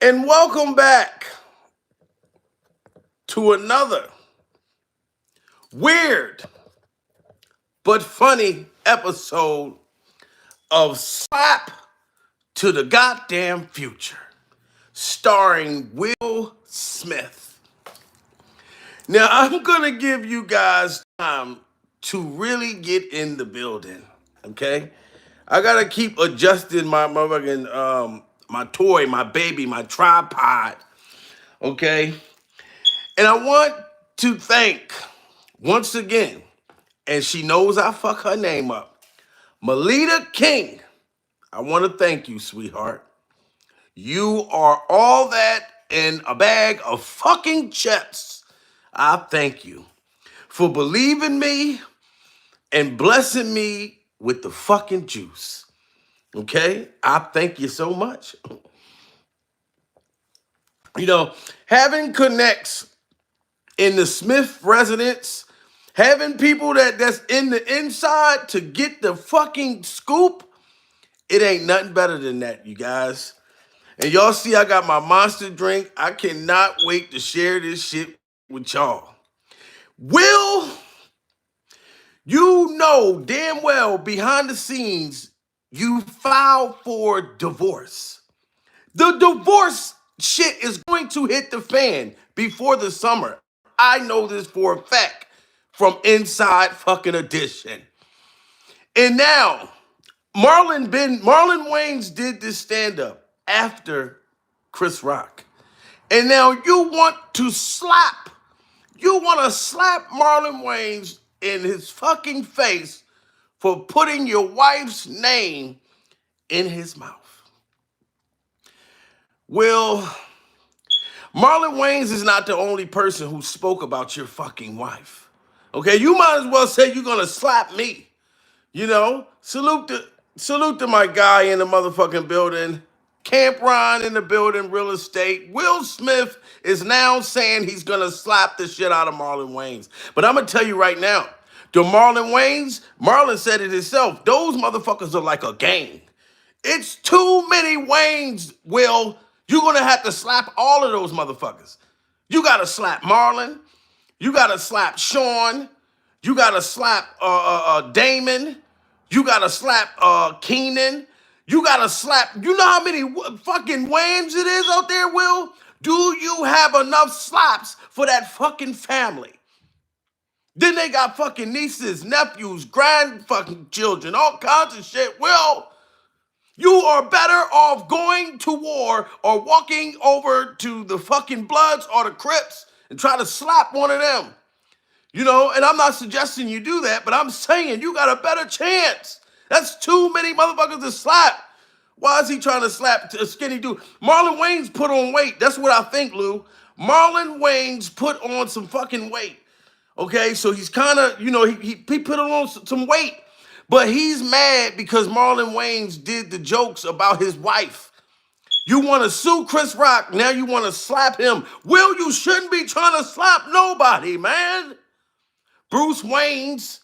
And welcome back to another weird but funny episode of Slap to the Goddamn Future, starring Will Smith. Now, I'm going to give you guys time to really get in the building, okay? I got to keep adjusting my motherfucking, my toy, my baby, my tripod, okay? And I want to thank, once again, and she knows I fuck her name up, Melita King. I want to thank you, sweetheart. You are all that in a bag of fucking chips. I thank you for believing me and blessing me with the fucking juice. Okay? I thank you so much. You know, having connects in the Smith residence, having people that's in the inside to get the fucking scoop, it ain't nothing better than that, you guys. And y'all see I got my monster drink. I cannot wait to share this shit with y'all. Will, you know damn well behind the scenes you filed for divorce. The divorce shit is going to hit the fan before the summer. I know this for a fact from Inside Fucking Edition. And now, Marlon Wayans did this stand-up after Chris Rock. And now you want to slap Marlon Wayans in his fucking face for putting your wife's name in his mouth. Well, Marlon Wayans is not the only person who spoke about your fucking wife. Okay, you might as well say you're gonna slap me. You know, salute to my guy in the motherfucking building. Camp Ron in the building, real estate. Will Smith is now saying he's gonna slap the shit out of Marlon Wayans. But I'm gonna tell you right now, the Marlon Wayans, Marlon said it himself, those motherfuckers are like a gang. It's too many Waynes, Will. You're gonna have to slap all of those motherfuckers. You gotta slap Marlon. You gotta slap Sean. You gotta slap Damon. You gotta slap Keenan. You gotta slap. You know how many fucking Wayans it is out there, Will? Do you have enough slaps for that fucking family? Then they got fucking nieces, nephews, grand fucking children, all kinds of shit. Will, you are better off going to war or walking over to the fucking Bloods or the Crips and try to slap one of them. You know, and I'm not suggesting you do that, but I'm saying you got a better chance. That's too many motherfuckers to slap. Why is he trying to slap a skinny dude? Marlon Wayans put on weight. That's what I think, Lou. Marlon Wayans put on some fucking weight. Okay, so he's kind of, you know, he put on some weight. But he's mad because Marlon Wayans did the jokes about his wife. You want to sue Chris Rock, now you want to slap him. Will, you shouldn't be trying to slap nobody, man. Bruce Wayne's.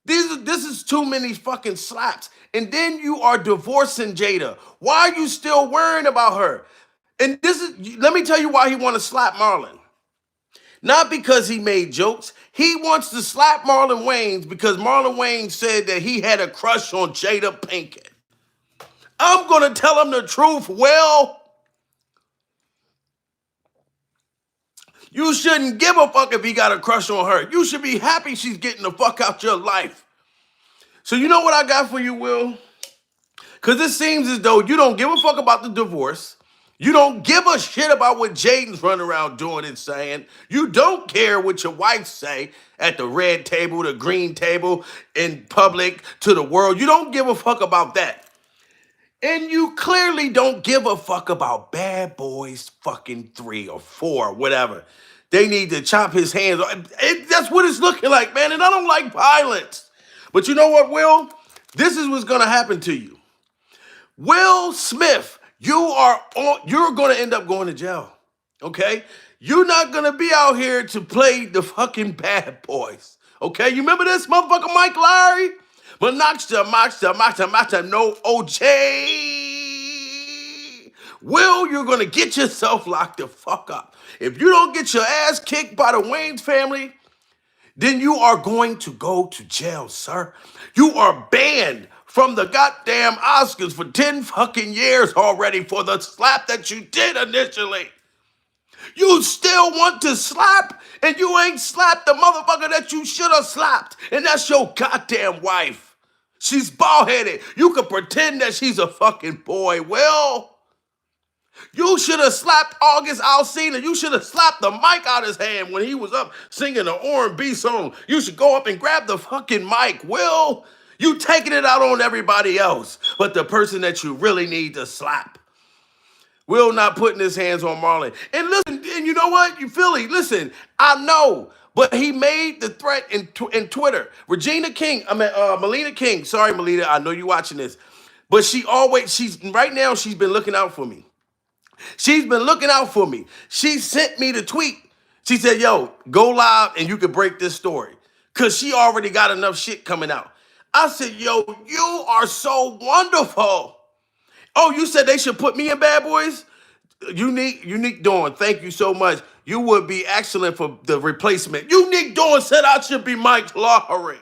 This is too many fucking slaps. And then you are divorcing Jada. Why are you still worrying about her? And let me tell you why he want to slap Marlon. Not because he made jokes. He wants to slap Marlon Wayans because Marlon Wayans said that he had a crush on Jada Pinkett. I'm going to tell him the truth. Well, you shouldn't give a fuck if he got a crush on her. You should be happy she's getting the fuck out your life. So you know what I got for you, Will? Because it seems as though you don't give a fuck about the divorce. You don't give a shit about what Jaden's running around doing and saying. You don't care what your wife say at the red table, the green table, in public, to the world. You don't give a fuck about that. And you clearly don't give a fuck about Bad Boys fucking 3 or 4, whatever. They need to chop his hands off. That's what it's looking like, man. And I don't like violence. But you know what, Will? This is what's going to happen to you. Will Smith, you're going to end up going to jail, okay? You're not going to be out here to play the fucking bad boys, okay? You remember this motherfucker Mike Larry? But Maxa, no OJ. Will, you're gonna get yourself locked the fuck up. If you don't get your ass kicked by the Wayans family, then you are going to go to jail, sir. You are banned from the goddamn Oscars for 10 fucking years already for the slap that you did initially. You still want to slap, and you ain't slapped the motherfucker that you should have slapped, and that's your goddamn wife. She's bald-headed. You could pretend that she's a fucking boy. Well, you should have slapped August Alsina. You should have slapped the mic out his hand when he was up singing an R&B song. You should go up and grab the fucking mic. Will, you taking it out on everybody else, but the person that you really need to slap. Will not putting his hands on Marlon. And listen, and you know what? You Philly, listen, I know, but he made the threat in Twitter. Melina King. Sorry, Melina, I know you're watching this. But she's been looking out for me. She's been looking out for me. She sent me the tweet. She said, yo, go live and you can break this story. Because she already got enough shit coming out. I said, yo, you are so wonderful. Oh, you said they should put me in Bad Boys? Unique Dawn, thank you so much. You would be excellent for the replacement. Unique Dawn said I should be Mike Lowry.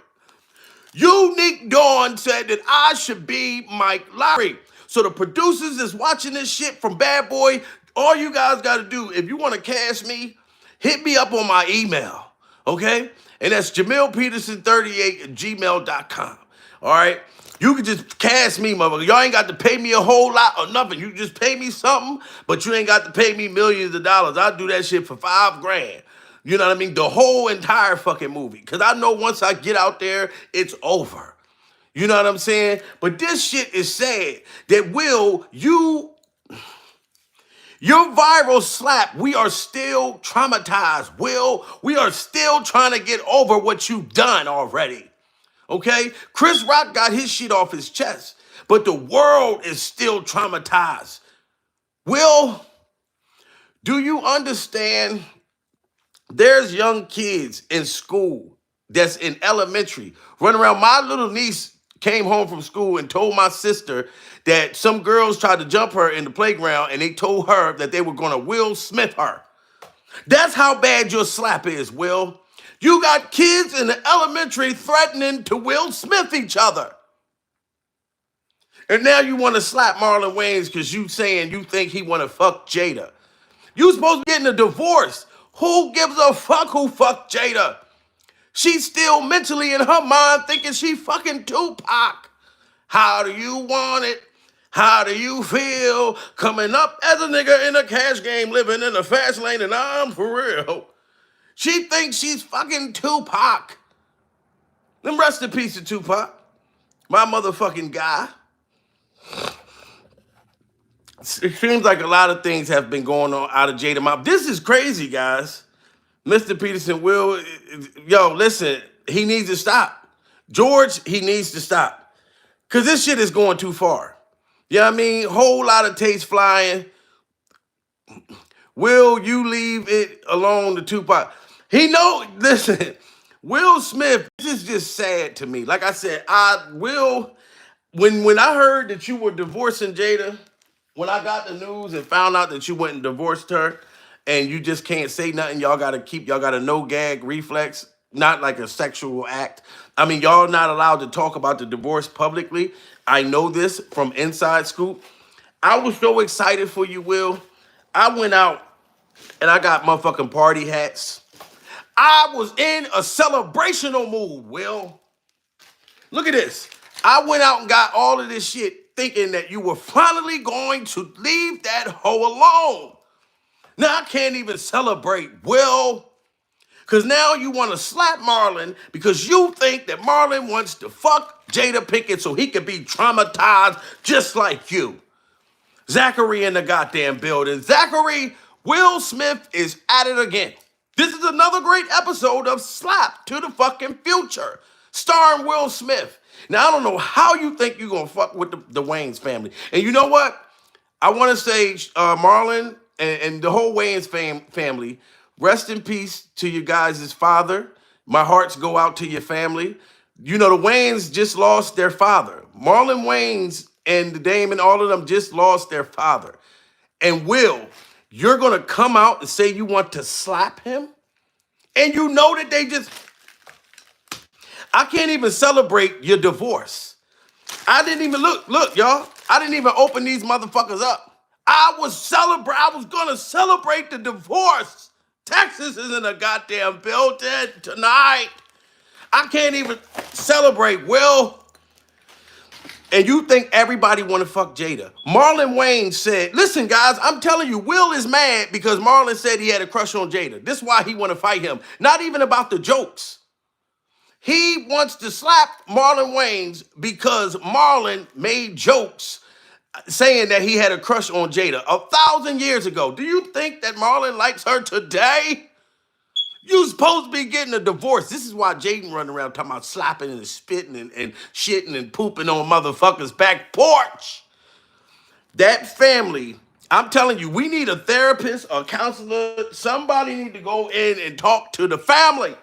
Unique Dawn said that I should be Mike Lowry. So the producers that's watching this shit from Bad Boy, all you guys got to do, if you want to cast me, hit me up on my email, okay? And that's JamilPeterson38@gmail.com, all right? You can just cast me, motherfucker. Y'all ain't got to pay me a whole lot or nothing. You just pay me something, but you ain't got to pay me millions of dollars. I'll do that shit for $5,000. You know what I mean? The whole entire fucking movie. Because I know once I get out there, it's over. You know what I'm saying? But this shit is sad that your viral slap, we are still traumatized. Will, we are still trying to get over what you've done already. Okay? Chris Rock got his shit off his chest, but the world is still traumatized. Will, do you understand? There's young kids in school that's in elementary running around. My little niece came home from school and told my sister that some girls tried to jump her in the playground and they told her that they were going to Will Smith her. That's how bad your slap is, Will. You got kids in the elementary threatening to Will Smith each other. And now you want to slap Marlon Wayans because you saying you think he want to fuck Jada. You supposed to be getting a divorce. Who gives a fuck who fucked Jada? She's still mentally in her mind thinking she fucking Tupac. How do you want it? How do you feel coming up as a nigga in a cash game living in the fast lane and I'm for real? She thinks she's fucking Tupac. Then rest in peace to Tupac. My motherfucking guy. It seems like a lot of things have been going on out of Jada mouth. This is crazy, guys. Mr. Peterson, Will, yo, listen, he needs to stop. George, he needs to stop. Because this shit is going too far. You know what I mean? Whole lot of taste flying. Will, you leave it alone to Tupac. Listen, Will Smith, this is just sad to me. Like I said, when I heard that you were divorcing Jada, when I got the news and found out that you went and divorced her, and you just can't say nothing, y'all got a no gag reflex, not like a sexual act. I mean, y'all not allowed to talk about the divorce publicly. I know this from Inside Scoop. I was so excited for you, Will. I went out and I got motherfucking party hats. I was in a celebrational mood, Will. Look at this. I went out and got all of this shit thinking that you were finally going to leave that hoe alone. Now I can't even celebrate, Will, because now you want to slap Marlon because you think that Marlon wants to fuck Jada Pinkett so he can be traumatized just like you. Zachary in the goddamn building. Zachary, Will Smith is at it again. This is another great episode of Slap to the fucking Future, starring Will Smith. Now, I don't know how you think you're going to fuck with the Wayans family. And you know what? I want to say, Marlon and the whole Wayans family, rest in peace to you guys' father. My hearts go out to your family. You know, the Wayans just lost their father. Marlon Wayans and the Damon, all of them just lost their father. and Will, you're going to come out and say you want to slap him? And you know that I can't even celebrate your divorce. I didn't even look, y'all. I didn't even open these motherfuckers up. I was gonna celebrate the divorce. Texas is in a goddamn building tonight. I can't even celebrate Will. And you think everybody want to fuck Jada. Marlon Wayans said, listen, guys, I'm telling you, Will is mad because Marlon said he had a crush on Jada. This is why he want to fight him. Not even about the jokes. He wants to slap Marlon Wayans because Marlon made jokes saying that he had a crush on Jada 1,000 years ago. Do you think that Marlon likes her today? You supposed to be getting a divorce. This is why Jaden running around talking about slapping and spitting and shitting and pooping on motherfuckers' back porch. That family, I'm telling you, we need a therapist, a counselor. Somebody need to go in and talk to the family.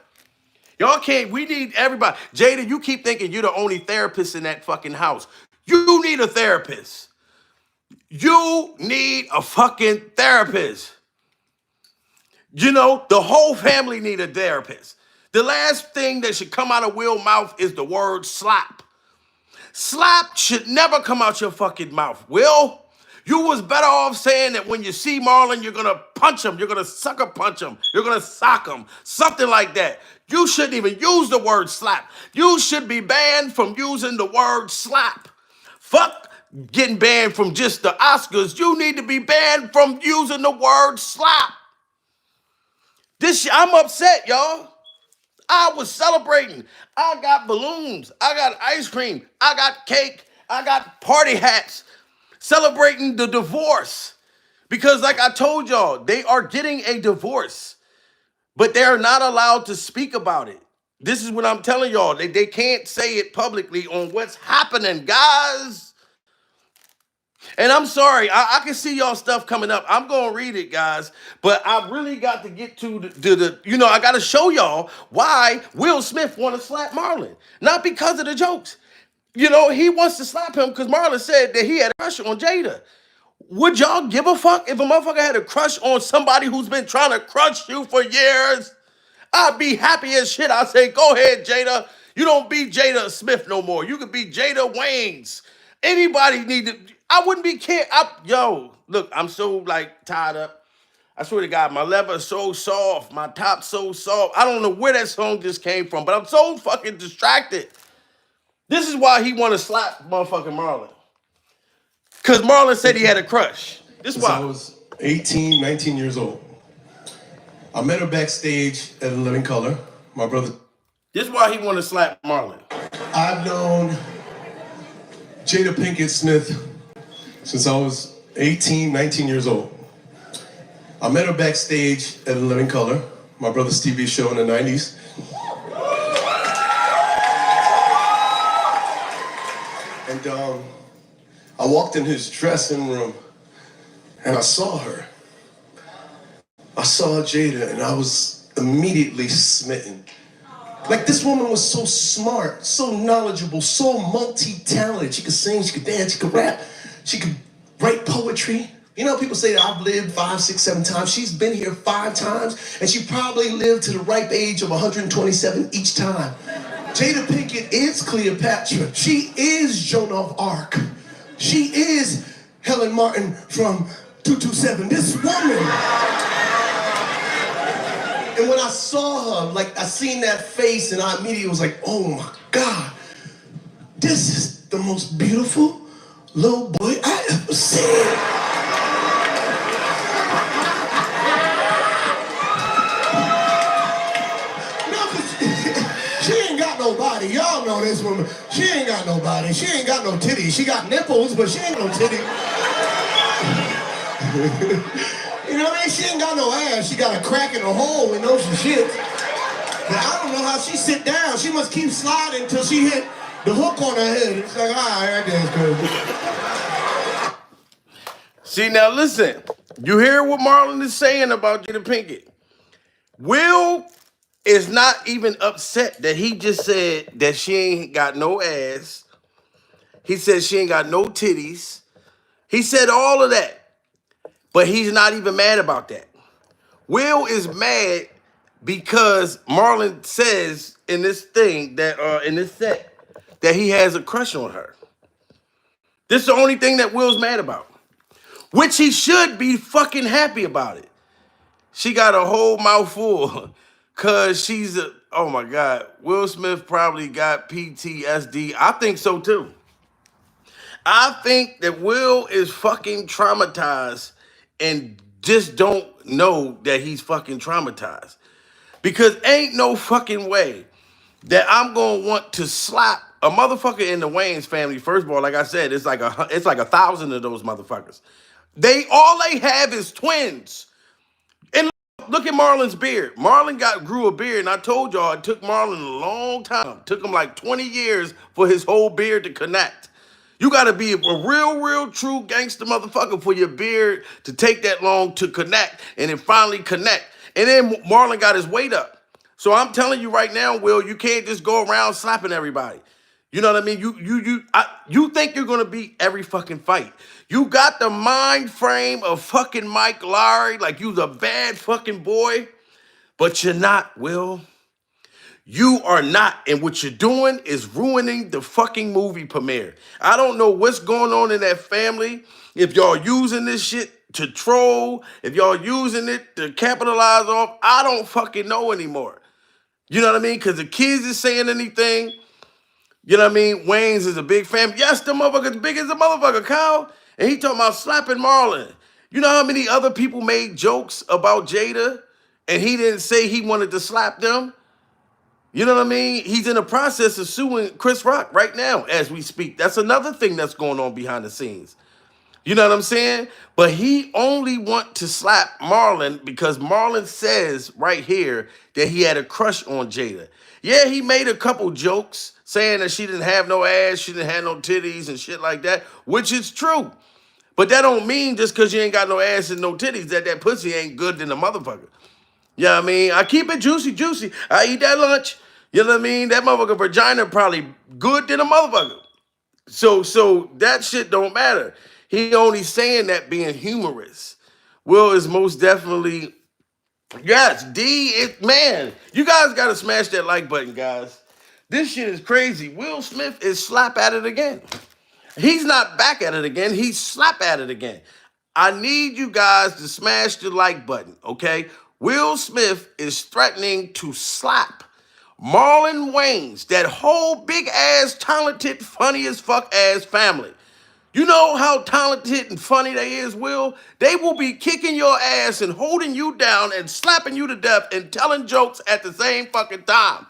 Y'all can't, we need everybody. Jada, you keep thinking you're the only therapist in that fucking house. You need a therapist. You need a fucking therapist. You know, the whole family need a therapist. The last thing that should come out of Will's mouth is the word slap. Slap should never come out your fucking mouth. Will, you was better off saying that when you see Marlon, you're going to punch him. You're going to sucker punch him. You're going to sock him. Something like that. You shouldn't even use the word slap. You should be banned from using the word slap. Fuck getting banned from just the Oscars. You need to be banned from using the word slap. I'm upset, y'all. I was celebrating. I got balloons. I got ice cream. I got cake. I got party hats celebrating the divorce. Because like I told y'all, they are getting a divorce, but they're not allowed to speak about it. This is what I'm telling y'all. They can't say it publicly on what's happening, guys. And I'm sorry, I can see y'all stuff coming up. I'm going to read it, guys. But I really got to get to the I got to show y'all why Will Smith want to slap Marlon. Not because of the jokes. He wants to slap him because Marlon said that he had a crush on Jada. Would y'all give a fuck if a motherfucker had a crush on somebody who's been trying to crush you for years? I'd be happy as shit. I'd say, go ahead, Jada. You don't be Jada Smith no more. You could be Jada Wayans. Anybody need to... I wouldn't be yo, look, I'm so tied up. I swear to God, my leather is so soft, my top so soft. I don't know where that song just came from, but I'm so fucking distracted. This is why he want to slap motherfucking Marlon. Because Marlon said he had a crush. This is why. I was 18, 19 years old. I met her backstage at 11 Color. My brother. This is why he want to slap Marlon. I've known Jada Pinkett Smith since I was 18, 19 years old. I met her backstage at 11 Color, my brother's TV show in the 90s. And I walked in his dressing room and I saw her. I saw Jada and I was immediately smitten. Like, this woman was so smart, so knowledgeable, so multi-talented. She could sing, she could dance, she could rap, she could write poetry. People say that I've lived 5, 6, 7 times. She's been here 5 times, and she probably lived to the ripe age of 127 each time. Jada Pinkett is Cleopatra. She is Joan of Arc. She is Helen Martin from 227. This woman. And when I saw her, I seen that face, and I immediately was like, oh my God, this is the most beautiful little boy I ever seen. She ain't got nobody. Y'all know this woman. She ain't got nobody. She ain't got no titties. She got nipples, but she ain't no titty. You know what I mean? She ain't got no ass. She got a crack in her hole and knows some shit. But I don't know how she sit down. She must keep sliding until she hit the hook on her head. It's like, all right, that's good. See, now listen. You hear what Marlon is saying about Jada Pinkett. Will is not even upset that he just said that she ain't got no ass. He said she ain't got no titties. He said all of that. But he's not even mad about that. Will is mad because Marlon says in this thing that in this set that he has a crush on her. This is the only thing that Will's mad about. Which he should be fucking happy about it. She got a whole mouthful cause she's a, oh my God. Will Smith probably got PTSD. I think so too. I think that Will is fucking traumatized and just don't know that he's fucking traumatized. Because ain't no fucking way that I'm gonna want to slap a motherfucker in the Wayans family. First of all, like I said, it's like 1,000 of those motherfuckers. All they have is twins. And look at Marlon's beard. Marlon grew a beard, and I told y'all it took Marlon a long time. It took him like 20 years for his whole beard to connect. You gotta be a real, true gangster motherfucker for your beard to take that long to connect, and it finally connect. And then Marlon got his weight up. So I'm telling you right now, Will, you can't just go around slapping everybody. You know what I mean? You think you're gonna beat every fucking fight. You got the mind frame of fucking Mike Lowry, like you's a bad fucking boy, but you're not, Will. You are not, and what you're doing is ruining the fucking movie premiere. I don't know what's going on in that family. If y'all using this shit to troll, if y'all using it to capitalize off, I don't fucking know anymore. You know what I mean? Because the kids is saying anything. You know what I mean? Wayans is a big fan. Yes, the motherfucker's big as a motherfucker, Kyle. And he talking about slapping Marlon. You know how many other people made jokes about Jada and he didn't say he wanted to slap them? You know what I mean? He's in the process of suing Chris Rock right now as we speak. That's another thing that's going on behind the scenes. You know what I'm saying? But he only want to slap Marlon because Marlon says right here that he had a crush on Jada. Yeah, he made a couple jokes saying that she didn't have no ass, she didn't have no titties and shit like that, which is true. But that don't mean just because you ain't got no ass and no titties that pussy ain't good than a motherfucker. You know what I mean? I keep it juicy. I eat that lunch. You know what I mean? That motherfucker vagina probably good than a motherfucker. So that shit don't matter. He only saying that being humorous. Will is most definitely, yes, man, you guys got to smash that like button, guys. This shit is crazy. Will Smith is slap at it again. He's not back at it again. He's slap at it again. I need you guys to smash the like button, okay? Will Smith is threatening to slap Marlon Wayans, that whole big ass, talented, funny as fuck ass family. You know how talented and funny they is, Will? They will be kicking your ass and holding you down and slapping you to death and telling jokes at the same fucking time.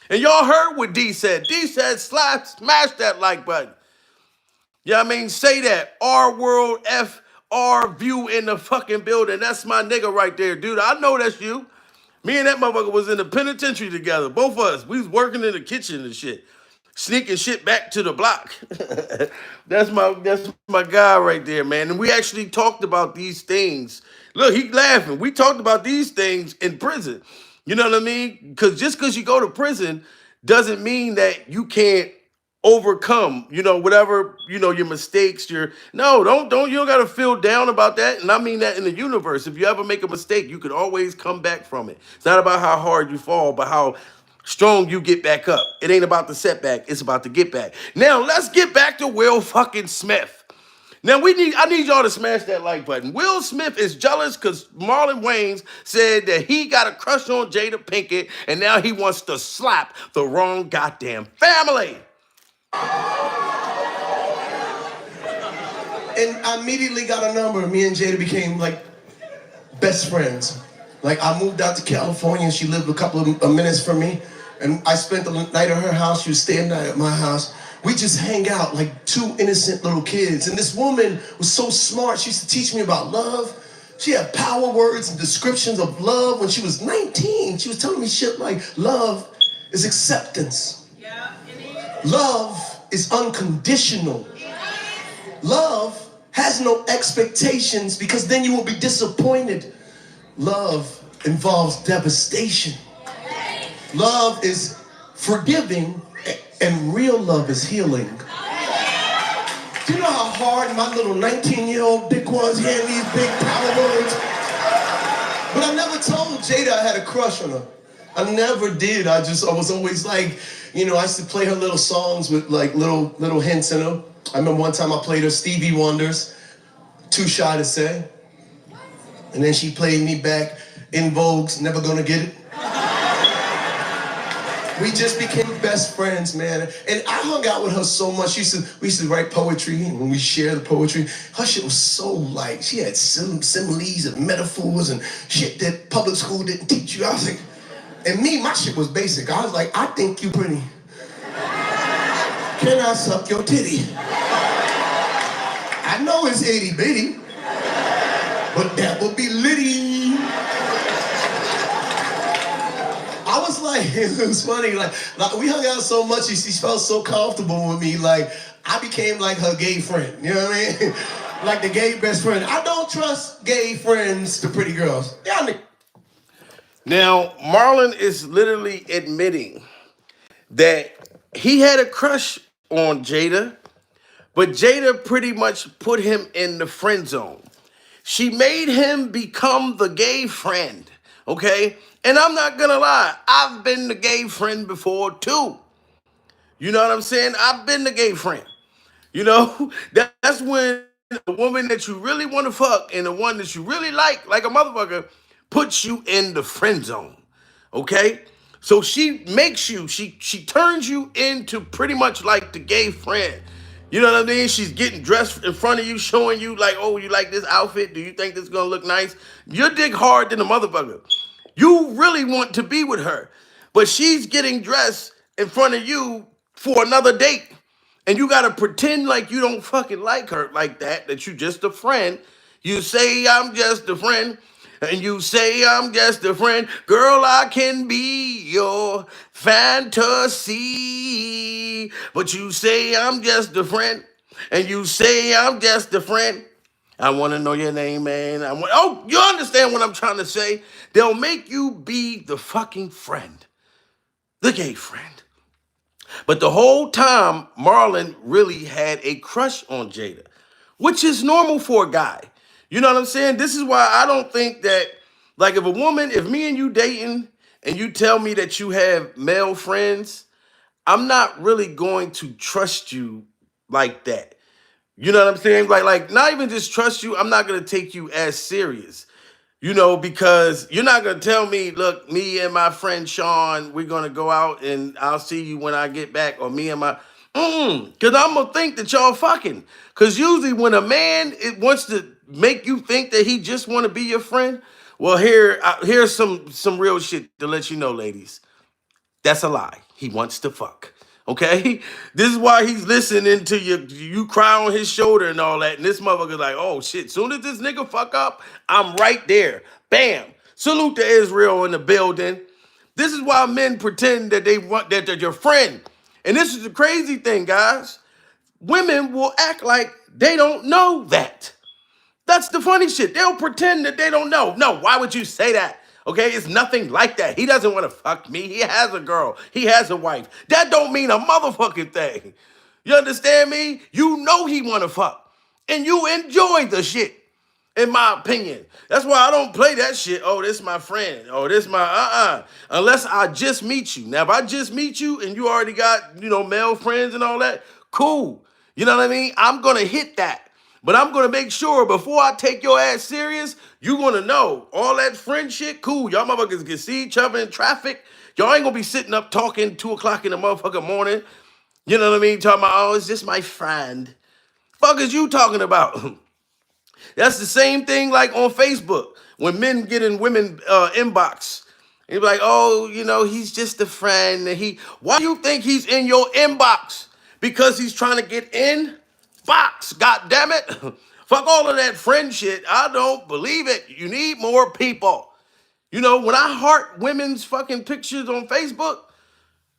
And y'all heard what D said. D said smash that like button. Yeah, I mean, say that. R World F R View in the fucking building. That's my nigga right there, dude. I know that's you. Me and that motherfucker was in the penitentiary together. Both of us. We was working in the kitchen and shit. Sneaking shit back to the block. That's my guy right there, man. And we actually talked about these things. Look, he laughing. We talked about these things in prison. You know what I mean? Because just because you go to prison doesn't mean that you can't overcome, whatever, your mistakes, you don't gotta feel down about that. And I mean that in the universe. If you ever make a mistake, you can always come back from it. It's not about how hard you fall, but how strong you get back up. It ain't about the setback, it's about the get back. Now let's get back to Will fucking Smith. Now I need y'all to smash that like button. Will Smith is jealous because Marlon Wayans said that he got a crush on Jada Pinkett and now he wants to slap the wrong goddamn family. And I immediately got a number. Me and Jada became like best friends. Like I moved out to California and she lived a couple of minutes from me. And I spent the night at her house. She was staying the night at my house. We just hang out like two innocent little kids. And this woman was so smart. She used to teach me about love. She had power words and descriptions of love when she was 19. She was telling me shit like love is acceptance. Yeah, it is. Love is unconditional. Love has no expectations because then you will be disappointed. Love involves devastation. Love is forgiving and real love is healing. Do you know how hard my little 19-year-old dick was hearing these big power words? But I never told Jada I had a crush on her. I never did. I was always like, I used to play her little songs with like little hints in them. I remember one time I played her Stevie Wonders, Too Shy to Say. And then she played me back In Vogue's Never Gonna Get It. We just became best friends, man. And I hung out with her so much. We used to write poetry, and when we shared the poetry, her shit was so light. She had similes and metaphors and shit that public school didn't teach you. I was like, and me, my shit was basic. I was like, I think you pretty. Can I suck your titty? I know it's itty bitty, but that would be litty. I was like, it was funny, like we hung out so much, she felt so comfortable with me, like I became like her gay friend, you know what I mean? Like the gay best friend. I don't trust gay friends to pretty girls. Now, Marlon is literally admitting that he had a crush on Jada, but Jada pretty much put him in the friend zone. She made him become the gay friend, okay? And I'm not gonna lie, I've been the gay friend before too. You know what I'm saying? I've been the gay friend. You know, that's when a woman that you really want to fuck and the one that you really like a motherfucker, puts you in the friend zone. Okay? So she makes you, she turns you into pretty much like the gay friend. You know what I mean? She's getting dressed in front of you, showing you like, oh, you like this outfit? Do you think this is gonna look nice? Your dick hard than a motherfucker. You really want to be with her, but she's getting dressed in front of you for another date. And you gotta pretend like you don't fucking like her like that, that you just a friend. You say I'm just a friend, and you say I'm just a friend. Girl, I can be your fantasy. But you say I'm just a friend, and you say I'm just a friend. I want to know your name, man. Oh, you understand what I'm trying to say? They'll make you be the fucking friend, the gay friend. But the whole time, Marlon really had a crush on Jada, which is normal for a guy. You know what I'm saying? This is why I don't think that, like, if me and you dating and you tell me that you have male friends, I'm not really going to trust you like that. You know what I'm saying? Like not even just trust you, I'm not gonna take you as serious. Because you're not gonna tell me, look, me and my friend Sean, we're gonna go out and I'll see you when I get back, or me and my because I'm gonna think that y'all fucking. Because usually when a man it wants to make you think that he just wanna be your friend, well, here's some real shit to let you know, ladies. That's a lie. He wants to fuck. Okay? This is why he's listening to you cry on his shoulder and all that. And this motherfucker's like, oh shit, soon as this nigga fuck up, I'm right there. Bam. Salute to Israel in the building. This is why men pretend that that they're your friend. And this is the crazy thing, guys. Women will act like they don't know that. That's the funny shit. They'll pretend that they don't know. No, why would you say that? Okay, it's nothing like that. He doesn't want to fuck me. He has a girl. He has a wife. That don't mean a motherfucking thing. You understand me? You know he want to fuck. And you enjoy the shit, in my opinion. That's why I don't play that shit. Oh, this my friend. Oh, this my Unless I just meet you. Now, if I just meet you and you already got, male friends and all that, cool. You know what I mean? I'm going to hit that. But I'm going to make sure before I take your ass serious, you going to know all that friend shit, cool. Y'all motherfuckers can see each other in traffic. Y'all ain't going to be sitting up talking 2 o'clock in the motherfucking morning. You know what I mean? Talking about, oh, it's just my friend. Fuck is you talking about? That's the same thing like on Facebook. When men get in women inbox. And be like, oh, he's just a friend. And why do you think he's in your inbox? Because he's trying to get in? Fox, God damn it. Fuck all of that friend shit. I don't believe it. You need more people. When I heart women's fucking pictures on Facebook,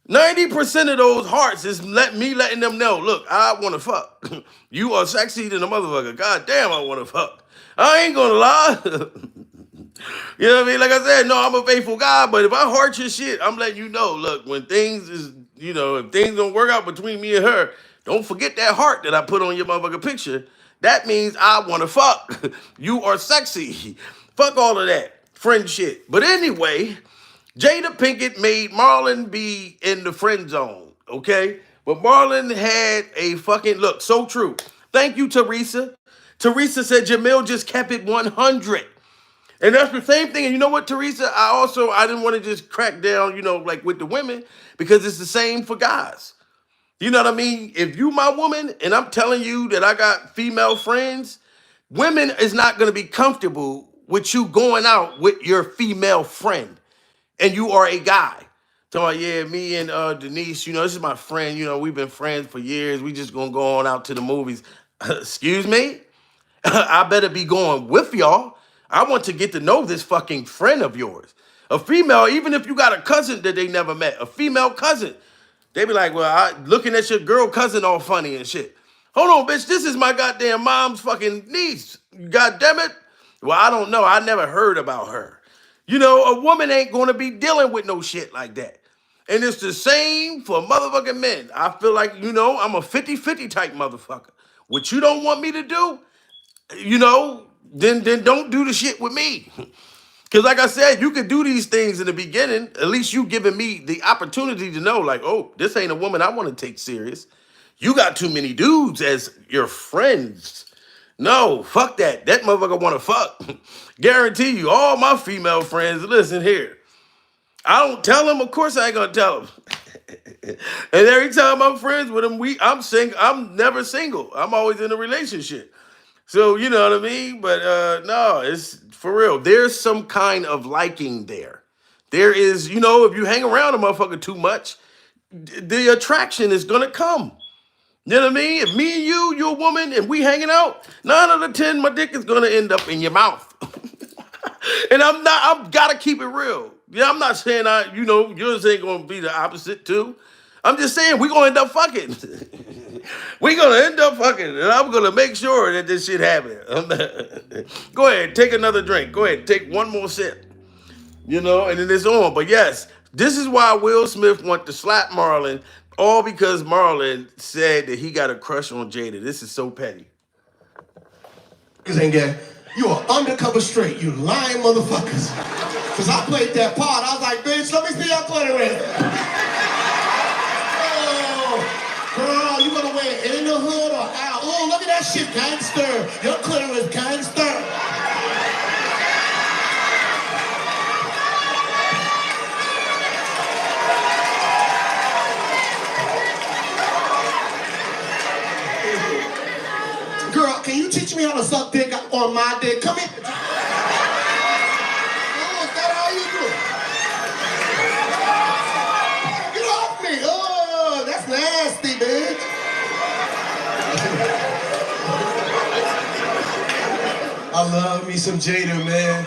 90% of those hearts is letting them know, look, I want to fuck. You are sexy than a motherfucker. God damn, I want to fuck. I ain't gonna lie. You know what I mean? Like I said, no, I'm a faithful guy, but if I heart your shit, I'm letting you know, look, when things is, if things don't work out between me and her, Don't forget that heart that I put on your motherfucking picture. That means I want to fuck. You are sexy. Fuck all of that friend shit. But anyway, Jada Pinkett made Marlon be in the friend zone, okay? But Marlon had a fucking look, so true. Thank you, Teresa. Teresa said Jamil just kept it 100. And that's the same thing. And you know what, Teresa? I didn't want to just crack down, like with the women, because it's the same for guys. You know what I mean? If you my woman and I'm telling you that I got female friends, women is not going to be comfortable with you going out with your female friend and you are a guy. Talking about, yeah, me and Denise, this is my friend, we've been friends for years. We just gonna go on out to the movies. Excuse me? I better be going with y'all. I want to get to know this fucking friend of yours. A female, even if you got a cousin that they never met, a female cousin, they be like, well, looking at your girl cousin all funny and shit. Hold on, bitch, this is my goddamn mom's fucking niece. God damn it. Well, I don't know. I never heard about her. A woman ain't gonna be dealing with no shit like that. And it's the same for motherfucking men. I feel like, I'm a 50-50 type motherfucker. What you don't want me to do, then don't do the shit with me. Because like I said, you could do these things in the beginning. At least you giving me the opportunity to know, like, oh, this ain't a woman I want to take serious. You got too many dudes as your friends. No, fuck that. That motherfucker want to fuck. Guarantee you, all my female friends, listen here. I don't tell them, of course I ain't gonna tell them. And every time I'm friends with them, I'm never single. I'm always in a relationship. So you know what I mean? But no, it's for real. There's some kind of liking there. There is, if you hang around a motherfucker too much, the attraction is gonna come. You know what I mean? If me and you a woman, and we hanging out, 9 out of 10, my dick is gonna end up in your mouth. And I've gotta keep it real. Yeah, I'm not saying yours ain't gonna be the opposite too. I'm just saying we gonna end up fucking. We gonna end up fucking, and I'm gonna make sure that this shit happens. Go ahead, take another drink. Go ahead, take one more sip. And then it's on. But yes, this is why Will Smith want to slap Marlon, all because Marlon said that he got a crush on Jada. This is so petty. Cause ain't gay. You are undercover straight, you lying motherfuckers. Cause I played that part. I was like, bitch, let me see your clitoris. Oh, girl, you gonna wear it in the hood or out? Oh, look at that shit, gangster. Your clitoris, gangster. Girl, can you teach me how to suck dick on my dick? Come here. Oh, is that how you do it? Get off me. Oh, that's nasty, bitch. I love me some Jada, man.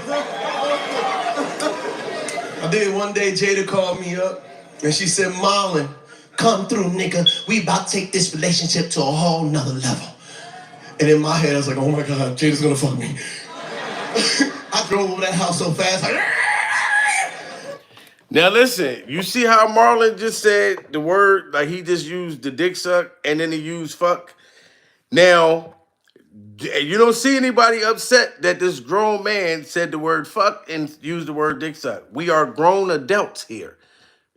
I did one day, Jada called me up, and she said, Marlon, come through, nigga. We about to take this relationship to a whole nother level. And in my head, I was like, oh my God, Jada's gonna fuck me. I drove over that house so fast. Now listen, you see how Marlon just said the word, like he just used the dick suck and then he used fuck? Now, you don't see anybody upset that this grown man said the word fuck and used the word dick suck. We are grown adults here.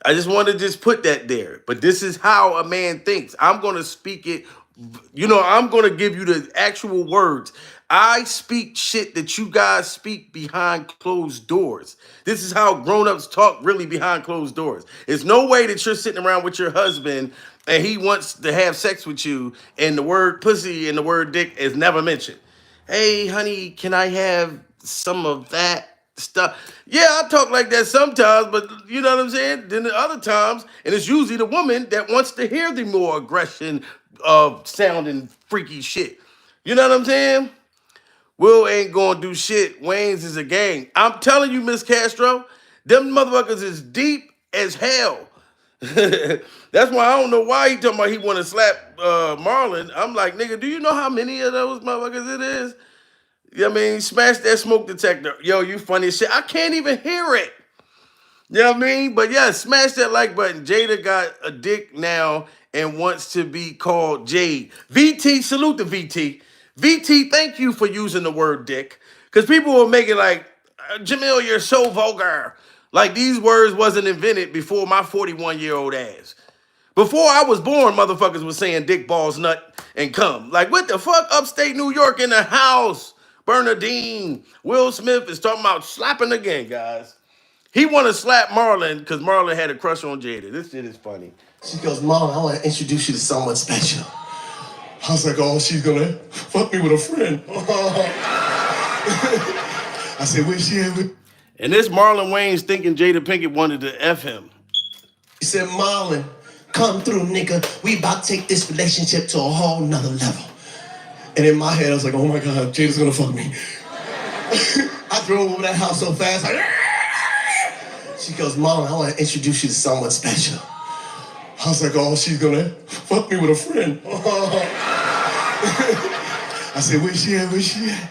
I just want to just put that there. But this is how a man thinks. I'm going to speak it. I'm going to give you the actual words. I speak shit that you guys speak behind closed doors. This is how grown-ups talk really behind closed doors. There's no way that you're sitting around with your husband and he wants to have sex with you and the word pussy and the word dick is never mentioned. Hey, honey, can I have some of that stuff? Yeah, I talk like that sometimes, but you know what I'm saying? Then the other times, and it's usually the woman that wants to hear the more aggression of sounding freaky shit. You know what I'm saying? Will ain't gonna do shit. Wayans is a gang. I'm telling you, Miss Castro, them motherfuckers is deep as hell. That's why I don't know why he talking about he want to slap Marlon. I'm like, nigga, do you know how many of those motherfuckers it is? You know what I mean? Smash that smoke detector. Yo, you funny as shit. I can't even hear it. You know what I mean? But yeah, smash that like button. Jada got a dick now, and wants to be called Jade. VT, salute to VT. VT, thank you for using the word dick. Because people will make it like, Jamil, you're so vulgar. Like these words wasn't invented before my 41-year-old ass. Before I was born, motherfuckers was saying dick, balls, nut, and cum. Like, what the fuck? Upstate New York in the house. Bernadine. Will Smith is talking about slapping again, guys. He want to slap Marlon because Marlon had a crush on Jada. This shit is funny. She goes, Mom, I want to introduce you to someone special. I was like, oh, she's going to fuck me with a friend. I said, where's she at? And this Marlon Wayans thinking Jada Pinkett wanted to F him. He said, Marlon, come through, nigga. We about to take this relationship to a whole nother level. And in my head, I was like, oh my God, Jada's gonna fuck me. I drove over that house so fast. Like, she goes, Marlon, I want to introduce you to someone special. I was like, oh, she's gonna fuck me with a friend. I said, where's she at? Where's she at?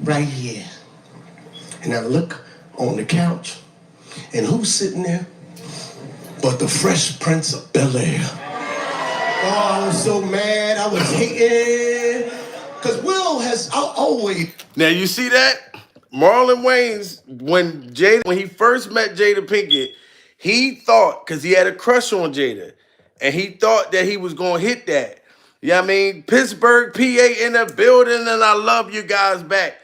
Right here. And I look on the couch, and who's sitting there but the Fresh Prince of Bel-Air? Oh, I was so mad. I was hating. Because Will has always... Now, you see that? Marlon Wayans, when he first met Jada Pinkett, he thought, because he had a crush on Jada, and he thought that he was going to hit that. You know what I mean? Pittsburgh, PA in the building, and I love you guys back.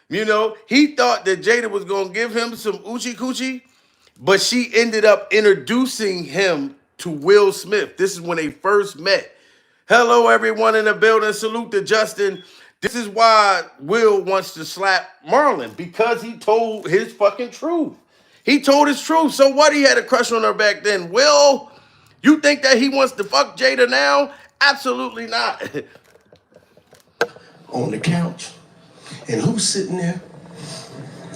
You know, he thought that Jada was going to give him some oochie coochie, but she ended up introducing him to Will Smith. This is when they first met. Hello, everyone in the building. Salute to Justin. This is why Will wants to slap Marlon, because he told his fucking truth. He told his truth. So what? He had a crush on her back then. Will, you think that he wants to fuck Jada now? Absolutely not. On the couch. And who's sitting there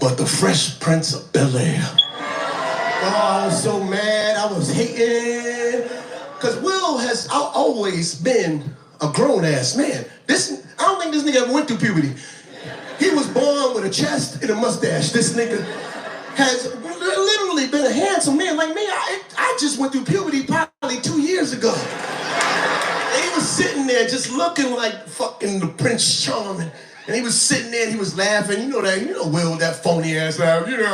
but the Fresh Prince of Bel-Air? Oh, I was so mad. I was hating. Because Will has always been a grown-ass man. I don't think this nigga ever went through puberty. He was born with a chest and a mustache. This nigga has literally been a handsome man. Like me, I just went through puberty probably 2 years ago. And he was sitting there just looking like fucking the Prince Charming. And he was sitting there and he was laughing. You know Will, that phony ass laugh. You know.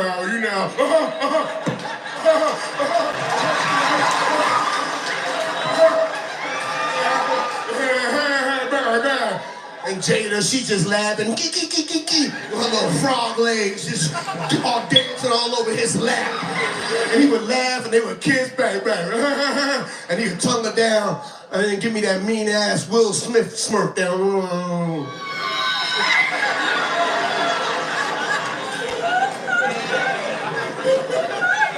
And Jada, she just laughing, with her little frog legs, just all dancing all over his lap. And he would laugh and they would kiss, bang. And he would tongue her down and then give me that mean ass Will Smith smirk down.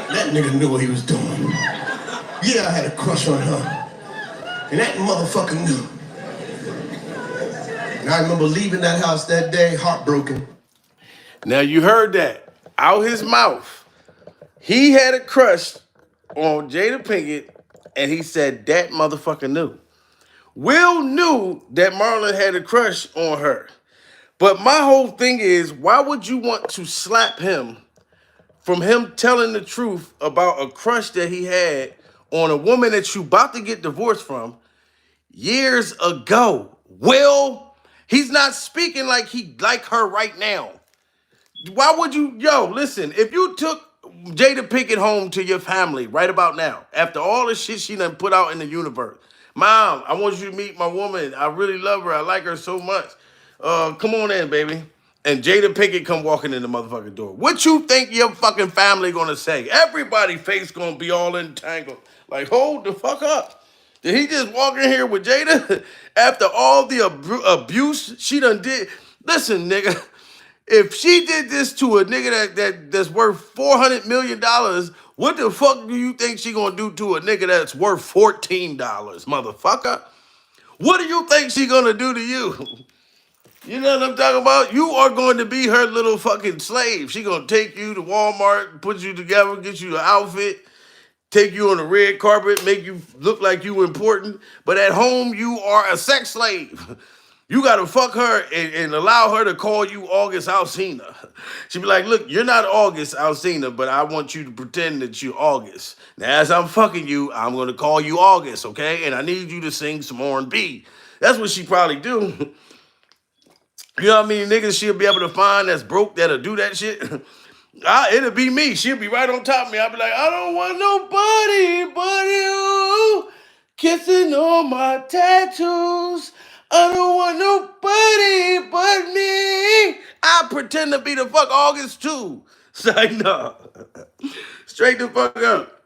That nigga knew what he was doing. Yeah, I had a crush on her. And that motherfucker knew. And I remember leaving that house that day, heartbroken. Now you heard that out his mouth. He had a crush on Jada Pinkett, and he said that motherfucker knew. Will knew that Marlon had a crush on her. But my whole thing is, why would you want to slap him from him telling the truth about a crush that he had on a woman that you about to get divorced from years ago? Will, he's not speaking like he like her right now. Why would you, listen, if you took Jada Pinkett home to your family right about now, after all the shit she done put out in the universe, Mom, I want you to meet my woman. I really love her. I like her so much. Come on in, baby. And Jada Pinkett come walking in the motherfucking door. What you think your fucking family gonna say? Everybody face gonna be all entangled. Like, hold the fuck up. Did he just walk in here with Jada after all the abuse she done did? Listen, nigga, if she did this to a nigga that's worth $400 million, what the fuck do you think she gonna do to a nigga that's worth $14, motherfucker? What do you think she gonna do to you? You know what I'm talking about? You are going to be her little fucking slave. She gonna take you to Walmart, put you together, get you an outfit, take you on the red carpet, make you look like you important. But at home, you are a sex slave. You gotta fuck her and allow her to call you August Alsina. She be like, look, you're not August Alsina, but I want you to pretend that you're August. Now, as I'm fucking you, I'm gonna call you August, okay? And I need you to sing some R&B. That's what she probably do. You know what I mean? Niggas she'll be able to find that's broke that'll do that shit. It'll be me. She'll be right on top of me. I'll be like, I don't want nobody but you kissing on my tattoos. I don't want nobody but me. I pretend to be the fuck August too. It's like, no. Straight the fuck up.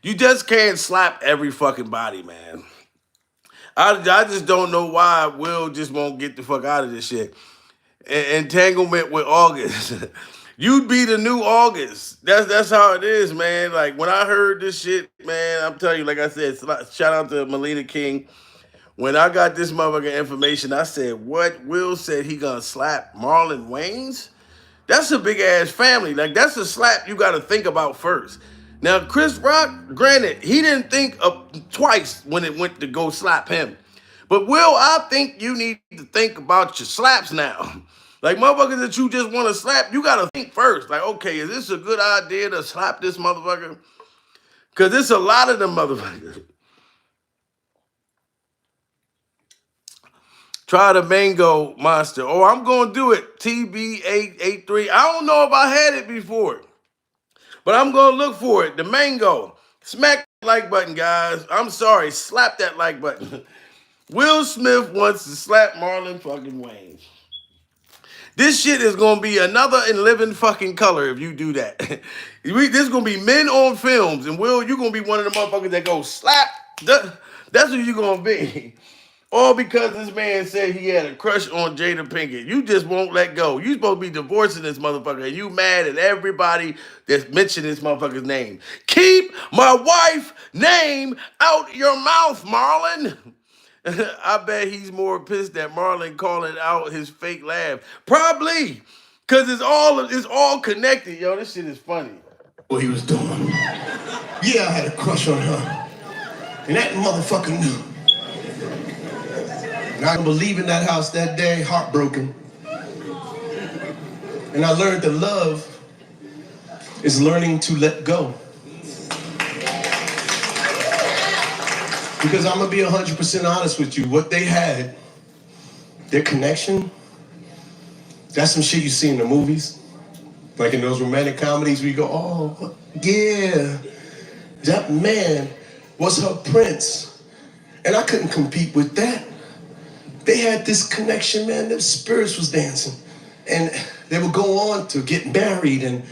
You just can't slap every fucking body, man. I just don't know why Will just won't get the fuck out of this shit. Entanglement with August. You'd be the new August. That's how it is, man. Like when I heard this shit, man, I'm telling you, like I said, shout out to Melina King. When I got this motherfucking information, I said, what? Will said he gonna slap Marlon Wayans? That's a big ass family. Like that's a slap you gotta think about first. Now, Chris Rock, granted, he didn't think of twice when it went to go slap him. But Will, I think you need to think about your slaps now. Like motherfuckers that you just want to slap, you gotta think first. Like, okay, is this a good idea to slap this motherfucker? Cause it's a lot of them motherfuckers. Try the mango monster. Oh, I'm gonna do it. TB883. I don't know if I had it before, but I'm gonna look for it. The mango. Smack the like button, guys. I'm sorry. Slap that like button. Will Smith wants to slap Marlon fucking Wayans. This shit is gonna be another in living fucking color if you do that. This is gonna be men on films, and Will, you're gonna be one of the motherfuckers that go slap. That's what you're gonna be. All because this man said he had a crush on Jada Pinkett. You just won't let go. You supposed to be divorcing this motherfucker, and you mad at everybody that's mentioned this motherfucker's name. Keep my wife's name out your mouth, Marlon. I bet he's more pissed at Marlon calling out his fake laugh. Probably. Cause it's all connected, yo. This shit is funny. What he was doing. Yeah, I had a crush on her. And that motherfucker knew. And I remember leaving that house that day, heartbroken. And I learned that love is learning to let go. Because I'm gonna be 100% honest with you. What they had, their connection, that's some shit you see in the movies. Like in those romantic comedies where you go, oh, yeah. That man was her prince. And I couldn't compete with that. They had this connection, man. Their spirits was dancing. And they would go on to get married and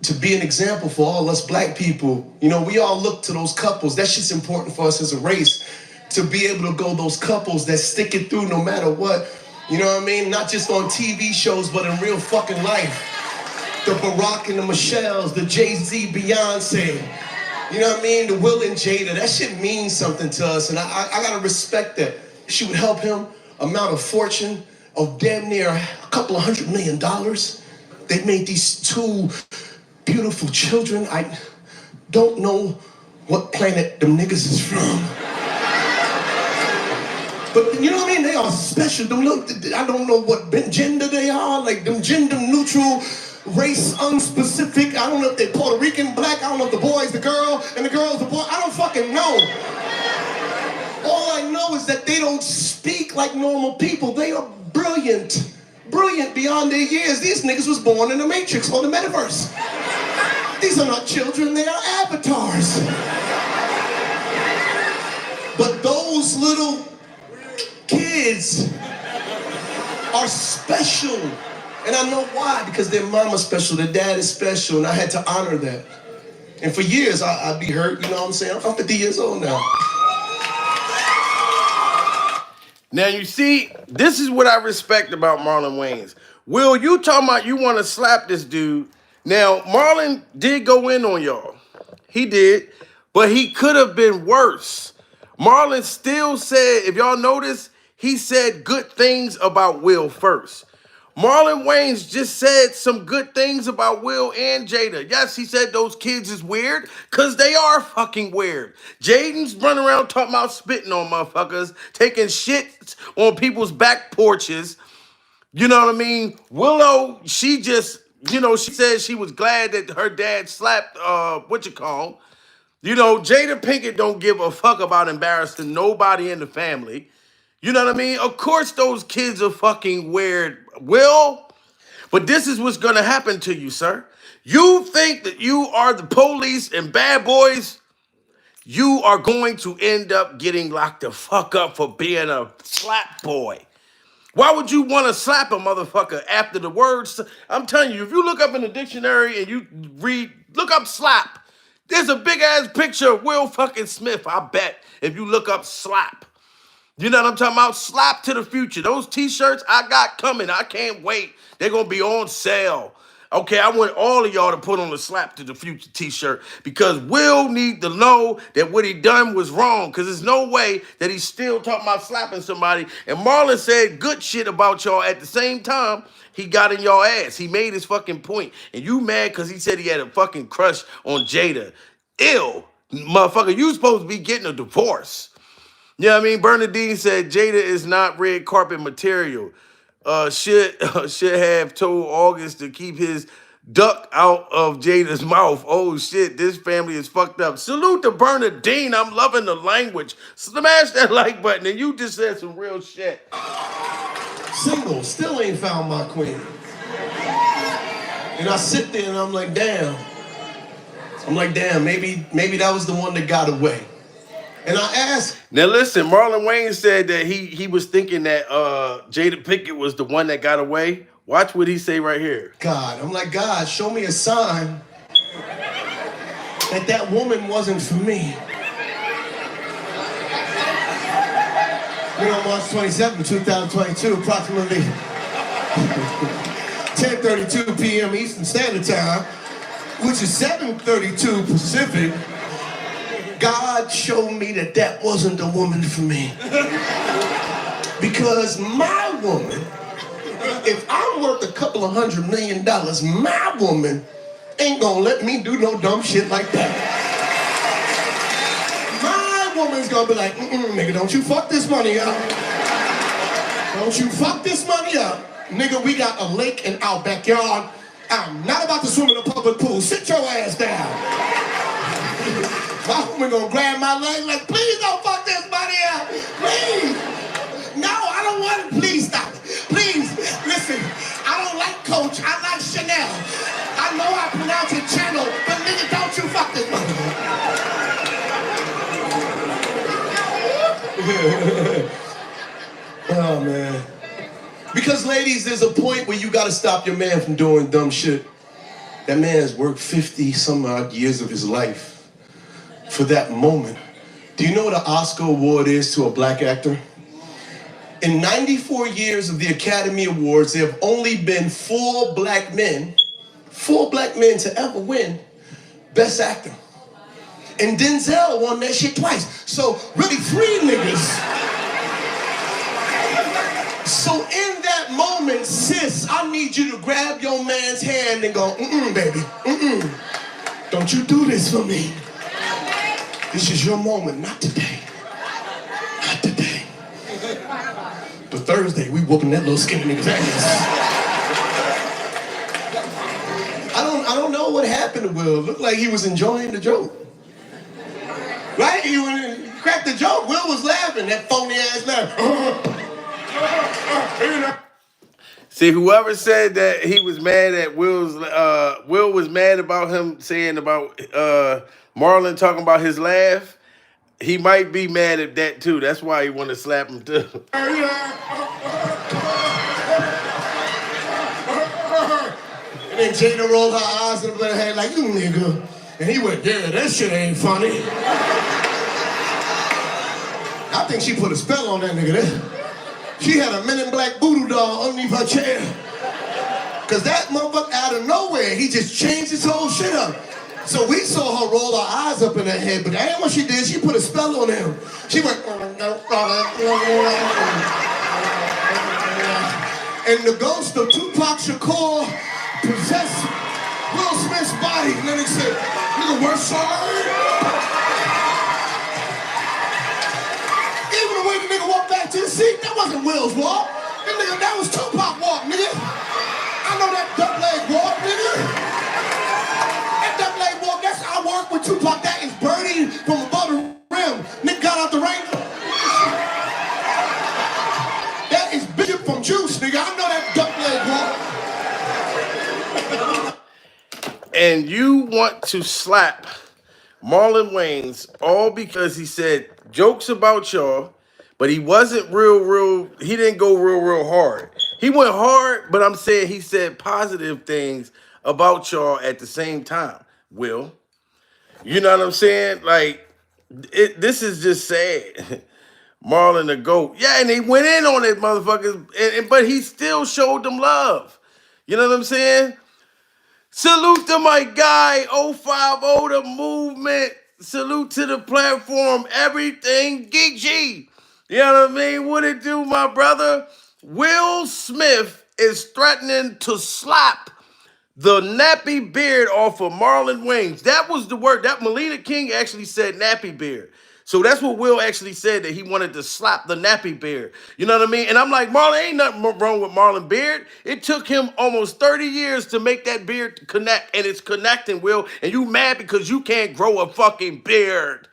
to be an example for all us black people. You know, we all look to those couples. That shit's important for us as a race, to be able to go those couples that stick it through no matter what. You know what I mean? Not just on TV shows, but in real fucking life. The Barack and the Michelles, the Jay-Z, Beyonce. You know what I mean? The Will and Jada. That shit means something to us, and I gotta respect that. She would help him amount of fortune of damn near a couple of $100 million. They made these two beautiful children. I don't know what planet them niggas is from. But you know what I mean? They are special. I don't know what gender they are, like them gender neutral, race unspecific. I don't know if they're Puerto Rican, black. I don't know if the boy's the girl and the girl's the boy. I don't fucking know. All I know is that they don't speak like normal people. They are brilliant. Brilliant beyond their years. These niggas was born in the Matrix or the metaverse. These are not children, they are avatars. But those little kids are special. And I know why, because their mama's special, their dad is special, and I had to honor that. And for years, I'd be hurt, you know what I'm saying? I'm 50 years old now. Now, you see, this is what I respect about Marlon Wayans. Will, you talking about you want to slap this dude. Now, Marlon did go in on y'all. He did, but he could have been worse. Marlon still said, if y'all notice, he said good things about Will first. Marlon Wayans just said some good things about Will and Jada. Yes, he said those kids is weird, because they are fucking weird. Jaden's running around talking about spitting on motherfuckers, taking shit on people's back porches. You know what I mean? Willow, she just, she said she was glad that her dad slapped, Jada Pinkett don't give a fuck about embarrassing nobody in the family. You know what I mean? Of course those kids are fucking weird, Will. But this is what's gonna happen to you, sir. You think that you are the police and bad boys, you are going to end up getting locked the fuck up for being a slap boy. Why would you want to slap a motherfucker after the words? I'm telling you, if you look up in the dictionary and you look up slap, there's a big ass picture of Will fucking Smith, I bet, if you look up slap. You know what I'm talking about? Slap to the future. Those t-shirts I got coming. I can't wait. They're going to be on sale. Okay, I want all of y'all to put on a slap to the future t-shirt because Will need to know that what he done was wrong because there's no way that he's still talking about slapping somebody. And Marlon said good shit about y'all at the same time. He got in y'all ass. He made his fucking point. And you mad because he said he had a fucking crush on Jada. Ew. Motherfucker, you supposed to be getting a divorce. You know what I mean? Bernadine said Jada is not red carpet material. Should have told August to keep his duck out of Jada's mouth. Oh shit, this family is fucked up. Salute to Bernadine. I'm loving the language. Smash that like button. And you just said some real shit. Single, still ain't found my queen. And I sit there and I'm like, damn. Maybe that was the one that got away. And I asked. Now listen, Marlon Wayans said that he was thinking that Jada Pinkett was the one that got away. Watch what he say right here. God, I'm like, God, show me a sign that woman wasn't for me. On March 27, 2022, approximately 10:32 p.m. Eastern Standard Time, which is 7:32 Pacific. God showed me that wasn't the woman for me. Because my woman, if I'm worth a couple of $100 million, my woman ain't gonna let me do no dumb shit like that. My woman's gonna be like, nigga, don't you fuck this money up. Don't you fuck this money up. Nigga, we got a lake in our backyard. I'm not about to swim in a public pool. Sit your ass down. My woman gonna grab my leg like, please don't fuck this money up. Please. No, I don't want it. Please stop. Please. Listen, I don't like Coach. I like Chanel. I know I pronounce it channel, but nigga, don't you fuck this money. Oh, man. Because, ladies, there's a point where you gotta stop your man from doing dumb shit. That man has worked 50 some odd years of his life for that moment. Do you know what an Oscar award is to a black actor? In 94 years of the Academy Awards, there have only been four black men to ever win Best Actor. And Denzel won that shit twice. So really 3 niggas. So in that moment, sis, I need you to grab your man's hand and go, baby, don't you do this for me. This is your moment, not today. Not today. But Thursday, we whooping that little skinny nigga's ass. I don't know what happened to Will. Looked like he was enjoying the joke. Right? He cracked the joke. Will was laughing, that phony ass laugh. See, whoever said that he was mad at Will was mad about him saying about Marlon talking about his laugh. He might be mad at that too. That's why he want to slap him too. And then Jada rolled her eyes and her head like, you nigga. And he went, yeah, that shit ain't funny. I think she put a spell on that nigga. She had a Men in Black voodoo doll underneath her chair. Cause that motherfucker out of nowhere, he just changed his whole shit up. So we saw her roll her eyes up in her head, but that ain't what she did. She put a spell on him. She went, And the ghost of Tupac Shakur possessed Will Smith's body. And then he said, nigga, worst song I heard. Even the way the nigga walked back to the seat, that wasn't Will's walk. That was Tupac walk, nigga. I know that duck leg walk, nigga. That duck leg walk, that's how I walk with Tupac. That is birdie from above the rim. Nigga got out the rain. That is Bishop from Juice, nigga. I know that duck leg walk. And you want to slap Marlon Wayans all because he said jokes about y'all, but he wasn't real, he didn't go real hard. He went hard, but I'm saying he said positive things about y'all at the same time, Will. You know what I'm saying? Like, this is just sad. Marlon the GOAT. Yeah, and he went in on it, motherfuckers, but he still showed them love. You know what I'm saying? Salute to my guy, 050, the movement. Salute to the platform, everything Geek G. You know what I mean? What it do, my brother? Will Smith is threatening to slap the nappy beard off of Marlon Wayans. That was the word. That Melina King actually said nappy beard. So that's what Will actually said, that he wanted to slap the nappy beard. You know what I mean? And I'm like, Marlon, ain't nothing wrong with Marlon beard. It took him almost 30 years to make that beard connect, and it's connecting, Will. And you mad because you can't grow a fucking beard.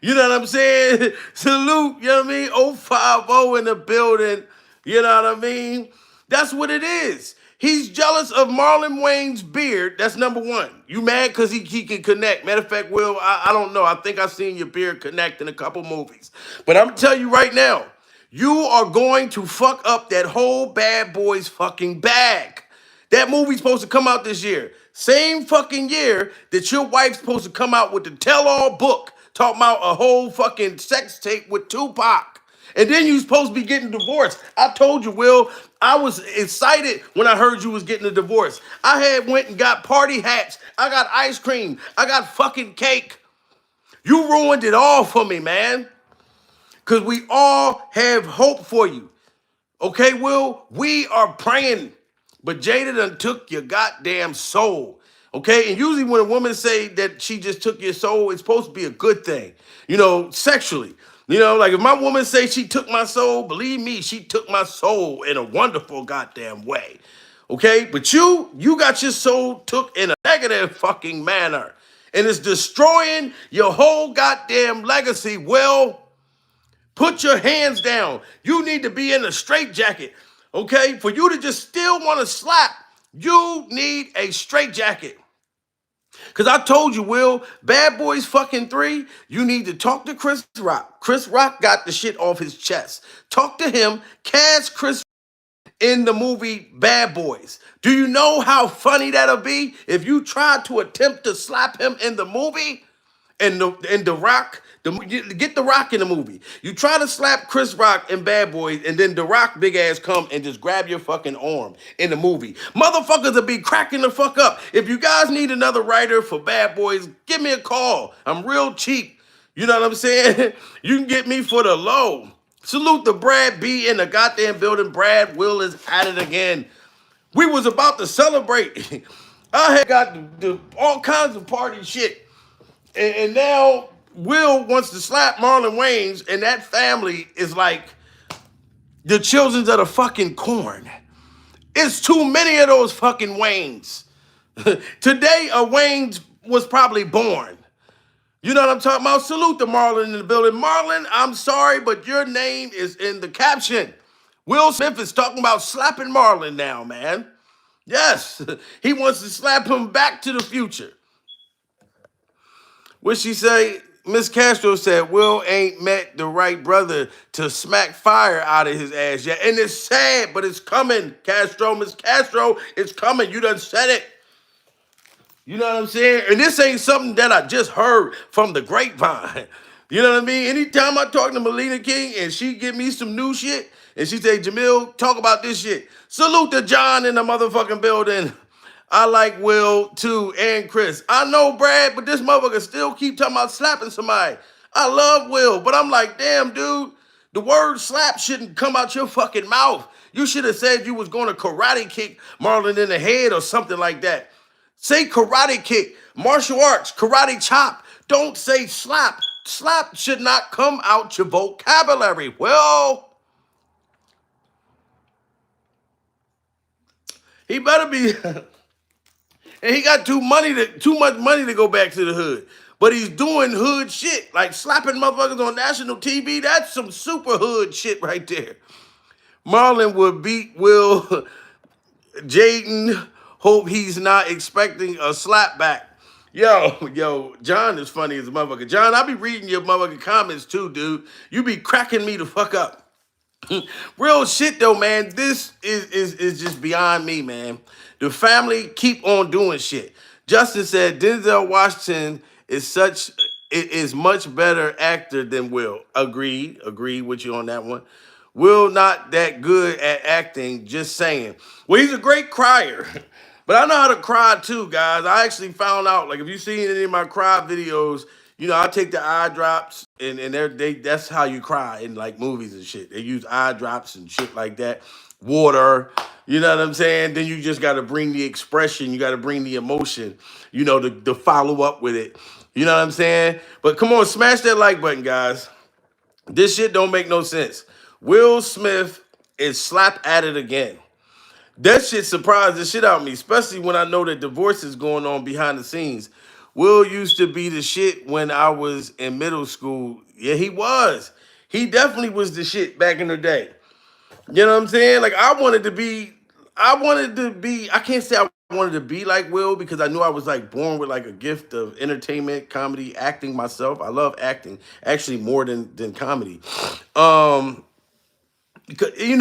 You know what I'm saying? Salute, you know what I mean? 050 in the building. You know what I mean? That's what it is. He's jealous of Marlon Wayans' beard. That's number one. You mad because he can connect. Matter of fact, Will, I don't know. I think I've seen your beard connect in a couple movies. But I'm telling you right now, you are going to fuck up that whole Bad Boys fucking bag. That movie's supposed to come out this year. Same fucking year that your wife's supposed to come out with the tell-all book talking about a whole fucking sex tape with Tupac. And then you supposed to be getting divorced. I told you, Will, I was excited when I heard you was getting a divorce. I had went and got party hats. I got ice cream. I got fucking cake. You ruined it all for me, man. Because we all have hope for you. Okay, Will? We are praying. But Jada done took your goddamn soul. Okay? And usually when a woman say that she just took your soul, it's supposed to be a good thing. You know, sexually. You know, like if my woman say she took my soul, believe me, she took my soul in a wonderful goddamn way. Okay? But you got your soul took in a negative fucking manner. And it's destroying your whole goddamn legacy, Will. Put your hands down. You need to be in a straitjacket. Okay? For you to just still want to slap, you need a straitjacket. Because I told you, Will, Bad Boys fucking 3, you need to talk to Chris Rock. Chris Rock got the shit off his chest. Talk to him. Cast Chris in the movie Bad Boys. Do you know how funny that'll be if you try to attempt to slap him in the movie? And the Rock, get the Rock in the movie. You try to slap Chris Rock in Bad Boys, and then the Rock big ass come and just grab your fucking arm in the movie. Motherfuckers will be cracking the fuck up. If you guys need another writer for Bad Boys, give me a call. I'm real cheap. You know what I'm saying? You can get me for the low. Salute to Brad B in the goddamn building. Brad Will is at it again. We was about to celebrate. I had got all kinds of party shit. And now Will wants to slap Marlon Wayans, and that family is like the children of the fucking corn. It's too many of those fucking Wayans. Today, a Wayans was probably born. You know what I'm talking about? Salute to Marlon in the building. Marlon, I'm sorry, but your name is in the caption. Will Smith is talking about slapping Marlon now, man. Yes, he wants to slap him back to the future. What she say? Miss Castro said, Will ain't met the right brother to smack fire out of his ass yet. And it's sad, but it's coming, Castro. Miss Castro, it's coming. You done said it. You know what I'm saying? And this ain't something that I just heard from the grapevine. You know what I mean? Anytime I talk to Melina King and she give me some new shit, and she say, Jamil, talk about this shit. Salute to John in the motherfucking building. I like Will too and Chris. I know Brad, but this motherfucker still keep talking about slapping somebody. I love Will, but I'm like, damn, dude, The word slap shouldn't come out your fucking mouth. You should have said you was going to karate kick Marlon in the head or something like that. Say karate kick, martial arts, karate chop. Don't say slap. Slap should not come out your vocabulary. Well, he better be, and he got too much money to go back to the hood. But he's doing hood shit, like slapping motherfuckers on national TV. That's some super hood shit right there. Marlon would beat Will. Jaden, hope he's not expecting a slap back. Yo, John is funny as a motherfucker. John, I be reading your motherfucking comments too, dude. You be cracking me the fuck up. Real shit though, man. This is just beyond me, man. The family keep on doing shit. Justin said Denzel Washington is much better actor than Will. Agreed with you on that one. Will not that good at acting, just saying. Well, he's a great crier. But I know how to cry too, guys. I actually found out, like if you seen any of my cry videos, I take the eye drops and that's how you cry in like movies and shit. They use eye drops and shit like that. Water, you know what I'm saying? Then you just gotta bring the expression, you gotta bring the emotion, to follow up with it. You know what I'm saying? But come on, smash that like button, guys. This shit don't make no sense. Will Smith is slap at it again. That shit surprised the shit out of me, especially when I know that divorce is going on behind the scenes. Will used to be the shit when I was in middle school. Yeah, he was. He definitely was the shit back in the day. You know what I'm saying? Like I can't say I wanted to be like Will because I knew I was like born with like a gift of entertainment, comedy, acting myself. I love acting, actually more than comedy. And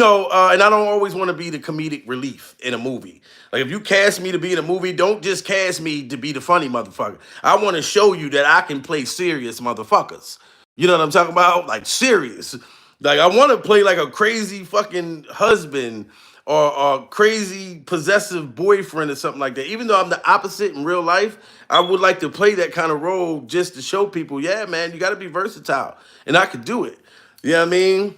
I don't always want to be the comedic relief in a movie. Like if you cast me to be in a movie, don't just cast me to be the funny motherfucker. I want to show you that I can play serious motherfuckers. You know what I'm talking about? Like serious. Like I want to play like a crazy fucking husband or a crazy possessive boyfriend or something like that. Even though I'm the opposite in real life, I would like to play that kind of role just to show people, yeah, man, you got to be versatile. And I could do it. You know what I mean?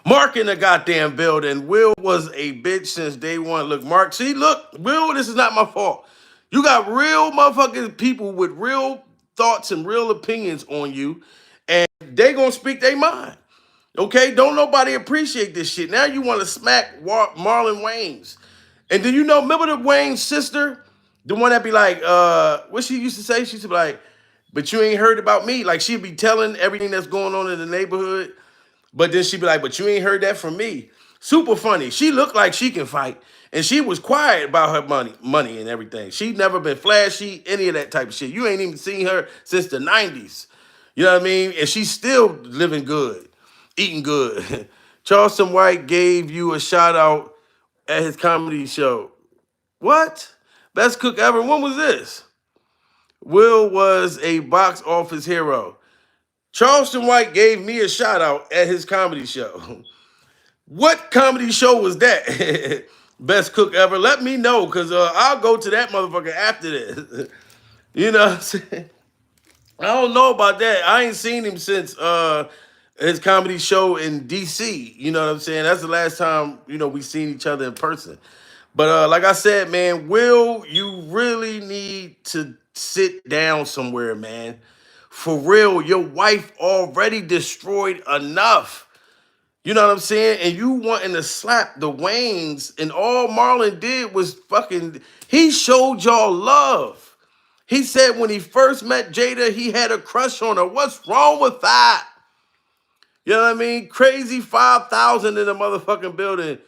Mark in the goddamn building. Will was a bitch since day one. Look, Mark, see, look, Will, this is not my fault. You got real motherfucking people with real thoughts and real opinions on you, and they gonna speak their mind. Okay? Don't nobody appreciate this shit. Now you want to smack Marlon Wayans. And do you know, remember the Wayans sister? The one that be like, what she used to say? She used to be like, but you ain't heard about me. Like she'd be telling everything that's going on in the neighborhood. But then she'd be like, but you ain't heard that from me. Super funny. She looked like she can fight. And she was quiet about her money and everything. She'd never been flashy, any of that type of shit. You ain't even seen her since the 90s. You know what I mean? And she's still living good, eating good. Charleston White gave you a shout out at his comedy show. What? Best cook ever. When was this? Will was a box office hero. Charleston White gave me a shout out at his comedy show. What comedy show was that? Best cook ever. Let me know, because I'll go to that motherfucker after this. You know what I'm saying? I don't know about that. I ain't seen him since his comedy show in DC. You know what I'm saying? That's the last time, we seen each other in person. But like I said, man, Will, you really need to sit down somewhere, man. For real, your wife already destroyed enough. You know what I'm saying? And you wanting to slap the Waynes, and all Marlon did was he showed y'all love. He said when he first met Jada, he had a crush on her. What's wrong with that? You know what I mean? Crazy 5,000 in the motherfucking building.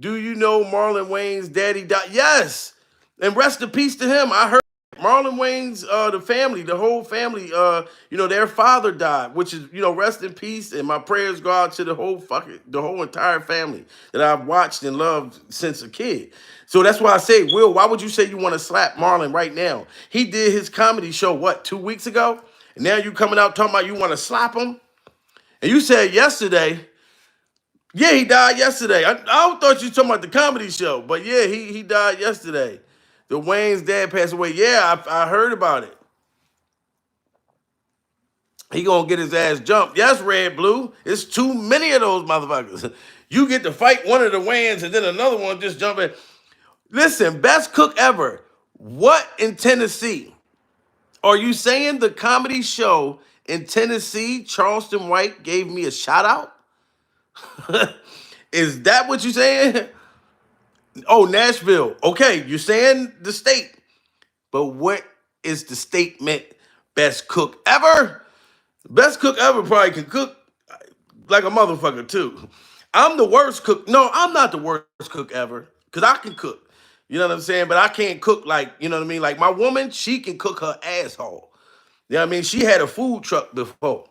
Do you know Marlon Wayans' daddy died? Yes. And rest in peace to him. I heard Marlon Wayans, the whole family, their father died, which is, rest in peace. And my prayers go out to the whole entire family that I've watched and loved since a kid. So that's why I say, Will, why would you say you want to slap Marlon right now? He did his comedy show, 2 weeks ago? And now you coming out talking about you want to slap him? And you said yesterday, yeah, he died yesterday. I thought you were talking about the comedy show, but yeah, he died yesterday. The Wayne's dad passed away. Yeah, I heard about it. he gonna get his ass jumped. Yes, Red Blue. It's too many of those motherfuckers. You get to fight one of the Wayans and then another one just jump in. Listen, best cook ever. What in Tennessee? Are you saying the comedy show in Tennessee, Charleston White gave me a shout out? Is that what you saying? Oh, Nashville. Okay, you're saying the state. But what is the statement? Best cook ever? Best cook ever probably can cook like a motherfucker too. I'm the worst cook. No, I'm not the worst cook ever. Cause I can cook. You know what I'm saying? But I can't cook like, you know what I mean? Like my woman, she can cook her asshole. You know what I mean? She had a food truck before.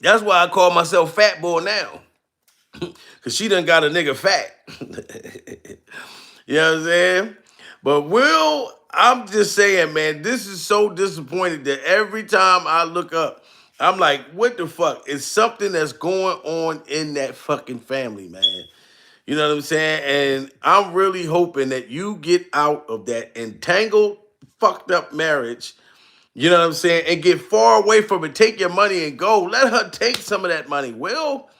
That's why I call myself Fat Boy now. Cause she done got a nigga fat. You know what I'm saying? But Will, I'm just saying, man, this is so disappointing that every time I look up, I'm like, what the fuck? It's something that's going on in that fucking family, man. You know what I'm saying? And I'm really hoping that you get out of that entangled, fucked up marriage. You know what I'm saying? And get far away from it. Take your money and go. Let her take some of that money. Will,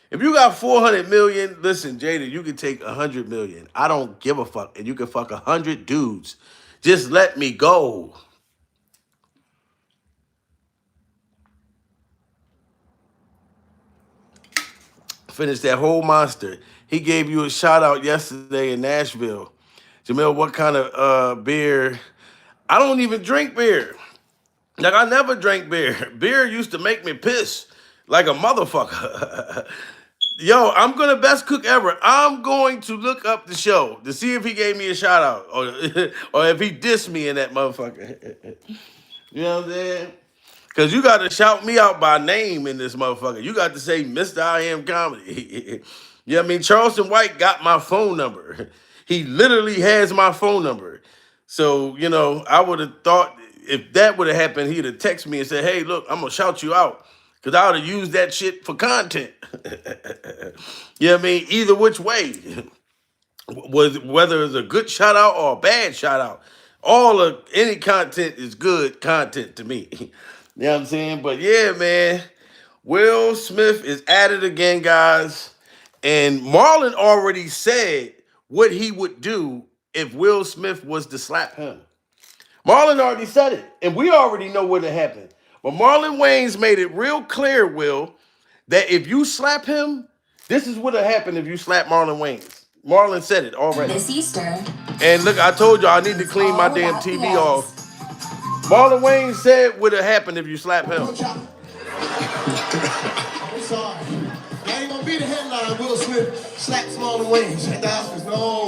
if you got 400 million, listen, Jada, you can take 100 million. I don't give a fuck. And you can fuck 100 dudes. Just let me go. Finish that whole monster. He gave you a shout out yesterday in Nashville. Jamil, what kind of beer? I don't even drink beer. Like, I never drank beer. Beer used to make me piss like a motherfucker. Yo, I'm gonna best cook ever. I'm going to look up the show to see if he gave me a shout out or, or if he dissed me in that motherfucker. You know what I'm saying? Because you got to shout me out by name in this motherfucker. You got to say Mr. I Am Comedy. You know what I mean? Charleston White got my phone number. He literally has my phone number. So, you know, I would have thought if that would have happened, he'd have texted me and said, hey, look, I'm going to shout you out. Because I would have used that shit for content. You know what I mean? Either which way. Whether it's a good shout out or a bad shout out. All of any content is good content to me. You know what I'm saying? But yeah, man, Will Smith is at it again, guys. And Marlon already said what he would do if Will Smith was to slap him. Marlon already said it, and we already know what had happened. But Marlon Wayans made it real clear, Will, that if you slap him, this is what would happen if you slap Marlon Wayans. Marlon said it already. This Easter. And look, I told you I need to clean my damn TV off. Marlon Wayans said what would have happened if you slap him. I'm sorry. I ain't gonna be the headline. Will Smith slaps Marlon Wayans at the Oscars. No.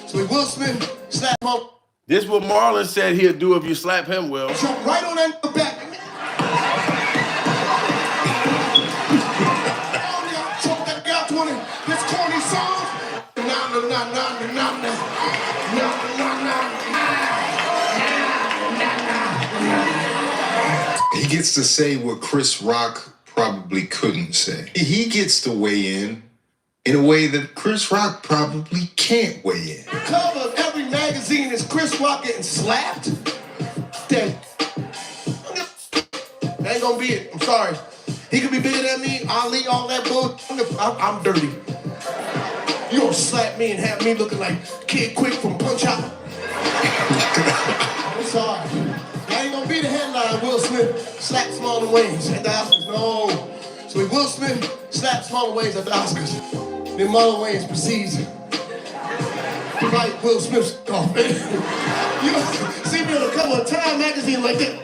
So if Will Smith slap Marlon. This is what Marlon said he'll do if you slap him, Will. Jump right on that back. Choke that guy to this corny song. He gets to say what Chris Rock probably couldn't say. He gets to weigh in a way that Chris Rock probably can't weigh in. The cover of every magazine is Chris Rock getting slapped. That ain't gonna be it. I'm sorry. He could be bigger than me, Ali, all that bull. I'm dirty. You gonna slap me and have me looking like Kid Quick from Punch Out? I'm sorry. That ain't gonna be the headline. Will Smith slaps Marlon Wayans at the Oscars. No. So if Will Smith slaps Marlon Wayans at the Oscars, then Marlon Wayans proceeds to write Will Smith's off. You see me on the cover of Time magazine like that.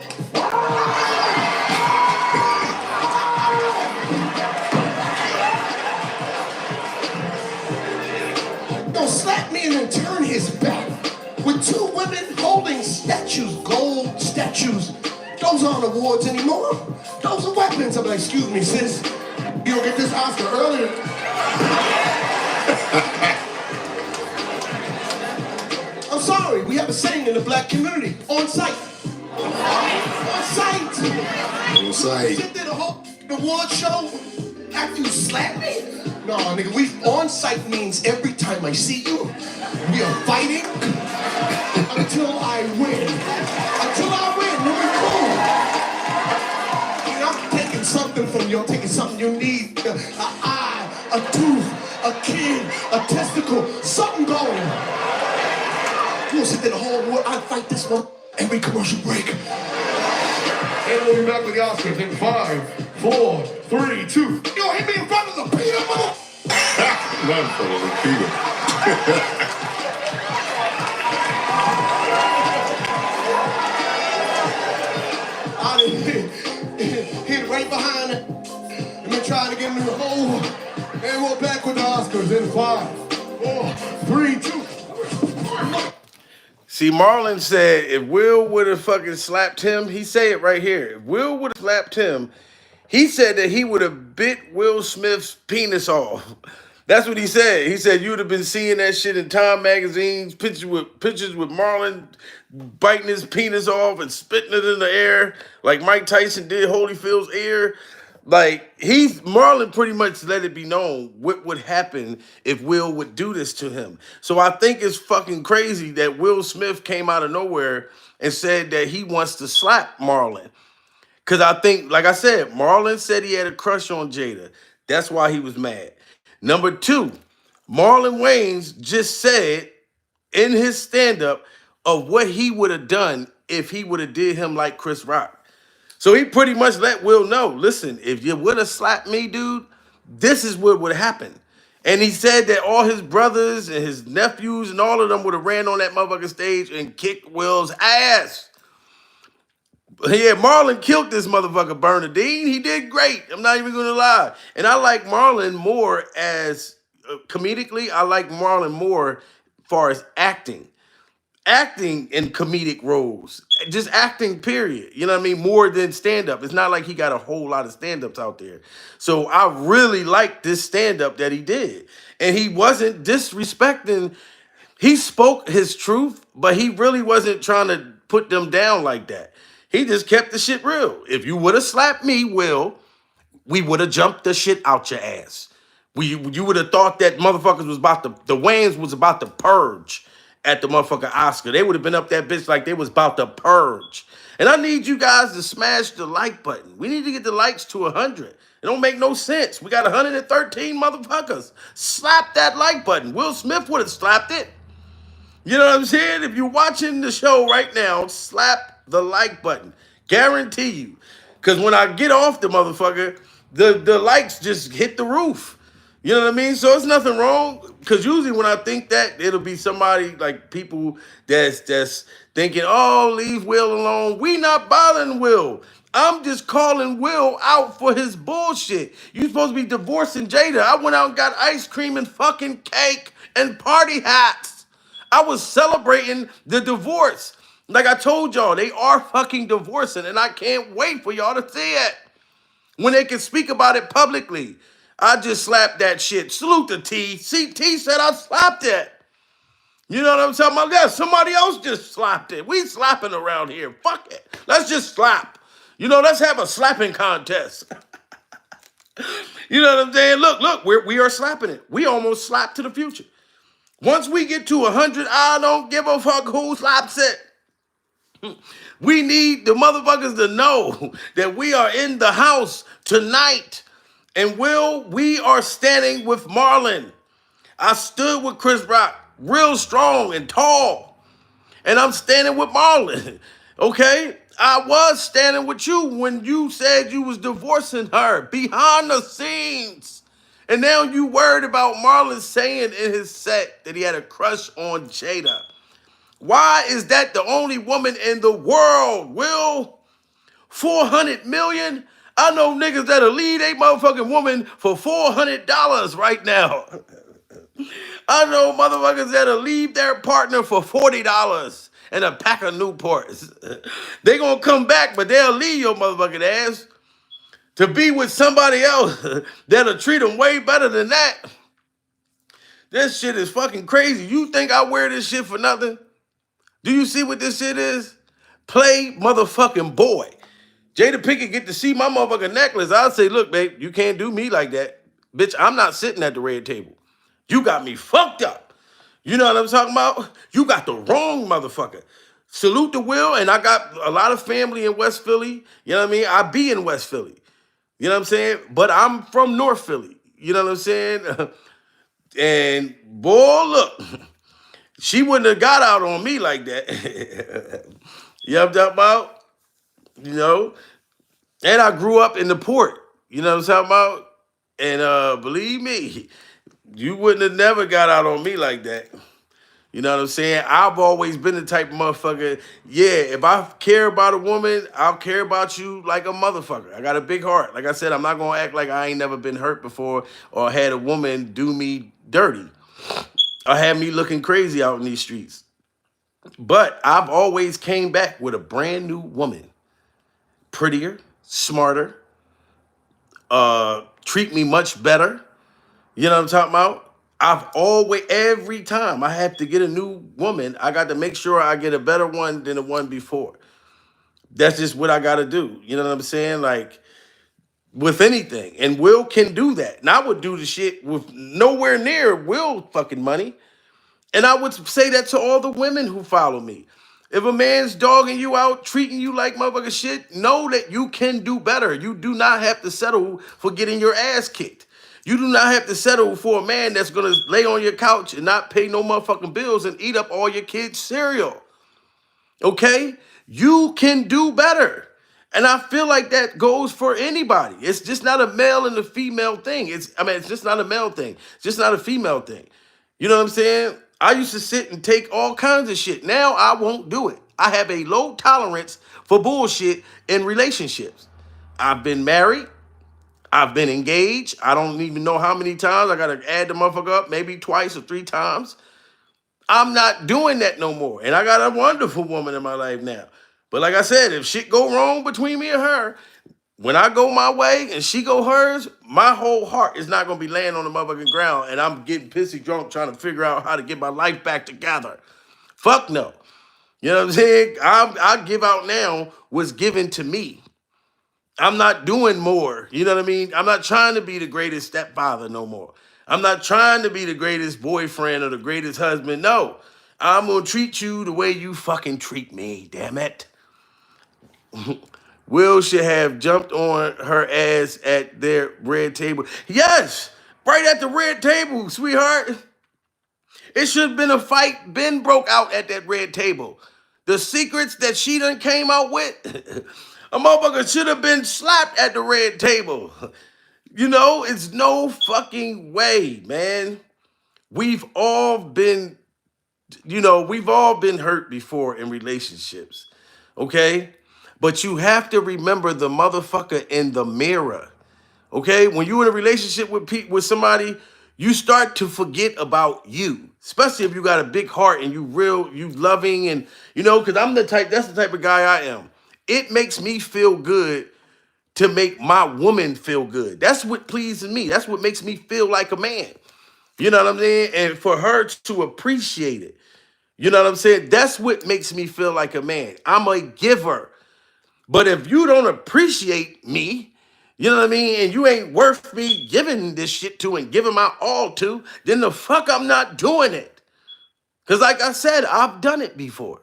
Don't slap me and then turn his back with two women holding statues, gold statues. Those aren't awards anymore. Those are weapons. I'm like, excuse me, sis. You don't get this Oscar earlier. I'm sorry. We have a saying in the black community. On site. On site. On site. You did a whole award show after you slap me? No, nigga, on site means every time I see you, we are fighting until I win. Until I win, then we cool. something you need. An eye, a tooth, a kid, a testicle, something going. You'll sit there the whole world. I fight this one every commercial break. And we'll be back with the Oscars in 5, 4, 3, 2. You gonna hit me in front of the Peter, mother? Not in front of the Peter. I hit right behind it. And been trying to get me the hole. And we're back with the Oscars in 5, 4, 3, 2. See, Marlon said if Will would have fucking slapped him, he say it right here. If Will would have slapped him, he said that he would have bit Will Smith's penis off. That's what he said. He said you would have been seeing that shit in Time magazine's pictures with Marlon biting his penis off and spitting it in the air like Mike Tyson did Holyfield's ear. Like Marlon pretty much let it be known what would happen if Will would do this to him. So I think it's fucking crazy that Will Smith came out of nowhere and said that he wants to slap Marlon. Cause I think, like I said, Marlon said he had a crush on Jada. That's why he was mad. Number two, Marlon Wayans just said in his stand-up of what he would have done if he would have did him like Chris Rock. So he pretty much let Will know, listen, if you would have slapped me, dude, this is what would happen. And he said that all his brothers and his nephews and all of them would have ran on that motherfucking stage and kicked Will's ass. Yeah, Marlon killed this motherfucker, Bernadine. He did great. I'm not even going to lie. And I like Marlon more as, comedically, I like Marlon more as far as acting. Acting in comedic roles, just acting, period. You know what I mean? More than stand-up. It's not like he got a whole lot of stand-ups out there. So I really like this stand-up that he did. And he wasn't disrespecting. He spoke his truth, but he really wasn't trying to put them down like that. He just kept the shit real. If you would have slapped me, Will, we would have jumped the shit out your ass. You would have thought that motherfuckers was about to, the Wayans was about to purge at the motherfucking Oscar. They would have been up that bitch like they was about to purge. And I need you guys to smash the like button. We need to get the likes to 100. It don't make no sense. We got 113 motherfuckers. Slap that like button. Will Smith would have slapped it. You know what I'm saying? If you're watching the show right now, slap the like button. Guarantee you. Because when I get off the motherfucker, the likes just hit the roof. You know what I mean? So it's nothing wrong. Because usually when I think that, it'll be somebody like people that's thinking, oh, leave Will alone. We not bothering Will. I'm just calling Will out for his bullshit. You supposed to be divorcing Jada. I went out and got ice cream and fucking cake and party hats. I was celebrating the divorce. Like I told y'all, they are fucking divorcing, and I can't wait for y'all to see it. When they can speak about it publicly. I just slapped that shit. Salute to T. See, T said I slapped it. You know what I'm talking about? Yeah, somebody else just slapped it. We slapping around here. Fuck it. Let's just slap. You know, let's have a slapping contest. You know what I'm saying? Look, we are slapping it. We almost slapped to the future. Once we get to 100, I don't give a fuck who slaps it. We need the motherfuckers to know that we are in the house tonight. And we are standing with Marlon. I stood with Chris Rock, real strong and tall. And I'm standing with Marlon. Okay? I was standing with you when you said you was divorcing her behind the scenes. And now you worried about Marlon saying in his set that he had a crush on Jada. Why is that the only woman in the world, Will? 400 million? I know niggas that'll leave a motherfucking woman for $400 right now. I know motherfuckers that'll leave their partner for $40 and a pack of Newports. They gonna come back, but they'll leave your motherfucking ass to be with somebody else that'll treat them way better than that. This shit is fucking crazy. You think I wear this shit for nothing? Do you see what this shit is? Play motherfucking boy. Jada Pinkett get to see my motherfucking necklace. I'll say, look, babe, you can't do me like that. Bitch, I'm not sitting at the red table. You got me fucked up. You know what I'm talking about? You got the wrong motherfucker. Salute to Will, and I got a lot of family in West Philly. You know what I mean? I be in West Philly. You know what I'm saying? But I'm from North Philly. You know what I'm saying? And boy, look, she wouldn't have got out on me like that. You know what I'm talking about? You know? And I grew up in the port. You know what I'm talking about? And believe me, you wouldn't have never got out on me like that. You know what I'm saying? I've always been the type of motherfucker. Yeah, if I care about a woman, I'll care about you like a motherfucker. I got a big heart. Like I said, I'm not gonna act like I ain't never been hurt before or had a woman do me dirty or had me looking crazy out in these streets. But I've always came back with a brand new woman, prettier, smarter, treat me much better. You know what I'm talking about? I've always, every time I have to get a new woman, I got to make sure I get a better one than the one before. That's just what I got to do. You know what I'm saying? Like with anything. And Will can do that. And I would do the shit with nowhere near Will fucking money. And I would say that to all the women who follow me. If a man's dogging you out, treating you like motherfucker shit, know that you can do better. You do not have to settle for getting your ass kicked. You do not have to settle for a man that's gonna lay on your couch and not pay no motherfucking bills and eat up all your kids' cereal. Okay? You can do better. And I feel like that goes for anybody. It's just not a male and a female thing. It's just not a male thing. It's just not a female thing. You know what I'm saying? I used to sit and take all kinds of shit. Now I won't do it. I have a low tolerance for bullshit in relationships. I've been married. I've been engaged. I don't even know how many times. I got to add the motherfucker up, maybe twice or three times. I'm not doing that no more. And I got a wonderful woman in my life now. But like I said, if shit go wrong between me and her, when I go my way and she go hers, my whole heart is not gonna be laying on the motherfucking ground and I'm getting pissy drunk trying to figure out how to get my life back together. Fuck no. You know what I'm saying? I give out now what's given to me. I'm not doing more. You know what I mean? I'm not trying to be the greatest stepfather no more. I'm not trying to be the greatest boyfriend or the greatest husband. No. I'm gonna treat you the way you fucking treat me, damn it. Will should have jumped on her ass at their red table. Yes, right at the red table, sweetheart. It should have been a fight. Ben broke out at that red table. The secrets that she done came out with, a motherfucker should have been slapped at the red table. You know, it's no fucking way, man. We've all been, we've all been hurt before in relationships, okay? But you have to remember the motherfucker in the mirror. Okay, when you're in a relationship with somebody, you start to forget about you, especially if you got a big heart and you loving and because that's the type of guy I am. It makes me feel good to make my woman feel good. That's what pleases me. That's what makes me feel like a man. You know what I'm saying? And for her to appreciate it, you know what I'm saying? That's what makes me feel like a man. I'm a giver. But if you don't appreciate me, you know what I mean, and you ain't worth me giving this shit to and giving my all to, then the fuck I'm not doing it. Because like I said, I've done it before.